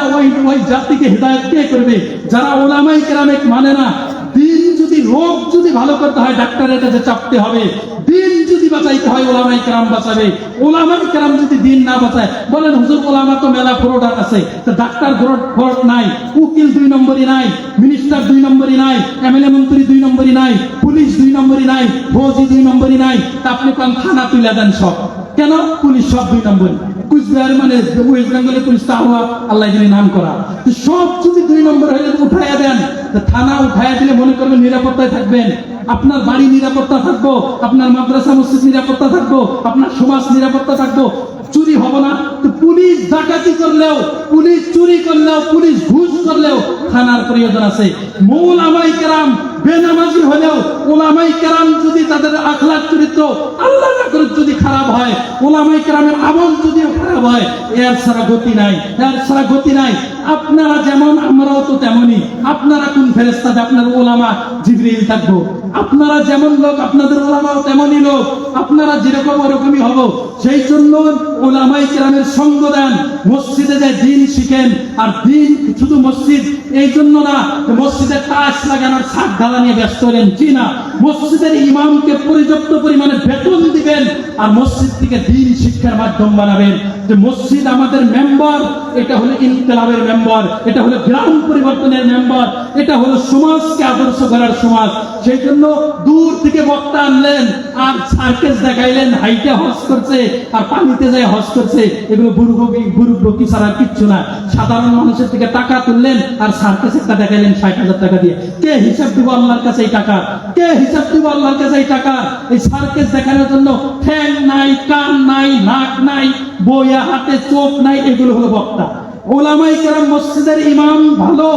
S1: ওই জাতিকে হিদায়াত কে করবে? যারা ওলামায়ে কেরামকে মানে না, দিন যদি রোগ যদি ভালো করতে হয় ডাক্তারের কাছে চাপতে হবে, দিন যদি বাঁচাইতে হয় ওলামায়ে কেরাম বাঁচাবে। ওলামায়ে কেরাম যদি দিন না বাঁচায়, বলেন হুজুর ওলামা তো মেলা ফ্রড আছে, তো ডাক্তার ফ্রড নাই, উকিল 2 নম্বরই নাই, মিনিস্টার 2 নম্বরই নাই, এমএলএ মন্ত্রী 2 নম্বরই নাই, পুলিশ 2 নম্বরই নাই, ফৌজি 2 নম্বরই নাই, তা আপনি কোন থানা তুলে দেন সব কেন? পুলিশ সব 2 নম্বরই। কুচবিহার মানে ওয়েস্ট বেঙ্গলের পুলিশ তো আল্লাহ জানি নাম করা, তো সব যদি 2 নম্বর হয়ে উঠাইয়া দেন, তো থানা উঠাইয়া দিলে মনে করবেন নিরাপত্তায় থাকবেন, আপনার বাড়ি নিরাপত্তা থাকবো, আপনার মাদ্রাসা মসজিদ নিরাপত্তা থাকবো, আপনার সমাজ নিরাপত্তা থাকবো, চুরি হবে না। তো পুলিশ ডাকাতি করলেও, পুলিশ চুরি করলেও, পুলিশ ঘুষ করলেও থানার প্রয়োজন আছে। ওলামায়ে কেরাম বেনামাজি হলেও ওলামায়ে কেরাম যদি তাদের আখলাক চরিত্র আল্লাহ না করে যদি খারাপ হয়, ওলামায়ে কেরামের আমল যদি খারাপ হয়, এর ছাড়া গতি নাই, এর ছাড়া গতি নাই। আপনারা যেমন আমরাও তো তেমনই। আপনারা কোন ফেরেশতা যে আপনার ওলামা জিবরিল থাকবো? আপনারা যেমন লোক আপনাদের ওলামাও তেমনই লোক, আপনারা যেরকম ওরকমই হব। সেই জন্য ওলামায়ে কেরামের সঙ্গ দেন, মসজিদে যায় দিন শিখেন। আর দিন শুধু মসজিদ এই জন্য না মসজিদে টাইলস লাগানোর ছাদ ঢালা নিয়ে ব্যস্ত হলেন, জি না, মসজিদের ইমামকে পর্যাপ্ত পরিমাণে বেতন দিবেন আর মসজিদ থেকে দিন শিক্ষার মাধ্যম বানাবেন। যে মসজিদ আমাদের মেম্বার, এটা হলো ইনকিলাবের মেম্বার, এটা হলো গ্রাম পরিবর্তনের মেম্বার, এটা হলো সমাজকে আদর্শ করার সমাজ। সেই জন্য দূর থেকে বক্তা আনলেন আর সার্কেস দেখাইলেন, হাইটে হজ করছে আর পানিতে যায় হজ করছে, এগুলো বুড়ুবকি ছাড়া কিচ্ছু না। সাধারণ মানুষের থেকে টাকা তুললেন আর সার্কেস একটা দেখাইলেন 60,000 টাকা দিয়ে। কে হিসাব দিব আল্লাহর কাছে এই টাকা? কে হিসাব দিব আল্লাহর কাছে এই টাকা? এই সার্কেস দেখানোর জন্য ঠ্যাং নাই, কান নাই, নাক নাই, বইয়া হাতে চোখ নাই, এগুলো হলো বক্তা। ওলামায়ে কেরাম মসজিদের ইমাম ভালো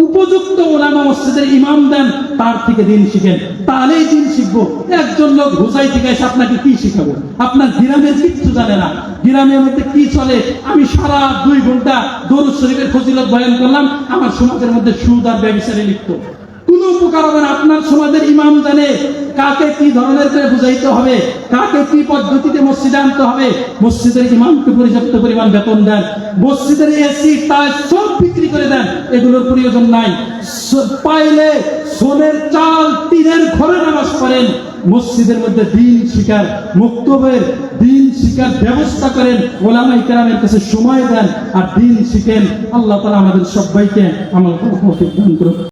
S1: উপযুক্ত ওলামা মসজিদের ইমাম দেন, তার থেকে দিন শিখেন, তাহলেই দিন শিখবো। একজন লোক ঘুষাই থেকে এসে আপনাকে কি শিখাবো? আপনার গ্রামের কিচ্ছু জানে না, গ্রামের মধ্যে কি চলে। আমি সারা 2 ঘন্টা দরুদ শরীফের ফজিলত বয়ান করলাম, আমার সমাজের মধ্যে সুদ আর ব্যভিচারে লিপ্ত, কোনো উপকার হবে না। আপনার সমাজের ইমাম জানে কাকে কি ধরনের করে বুঝাইতে হবে, কাকে কি পদ্ধতিতে মসজিদে আনতে হবে। মসজিদের ইমামকে পর্যাপ্ত পরিমাণ বেতন দেন, মসজিদের এসি টাইলস সব বিক্রি করে দেন, এগুলোর প্রয়োজন নাই। পাইলে সোনের চাল টিনের ঘরে নামাজ পড়েন, মসজিদের মধ্যে দিন শিখার, মুক্তবের দিন শিখার ব্যবস্থা করেন, ওলামায়ে কেরামের কাছে সময় দেন আর দিন শিখেন। আল্লাহ তাআলা আমাদের সবাইকে আমল করার তৌফিক দান করুন।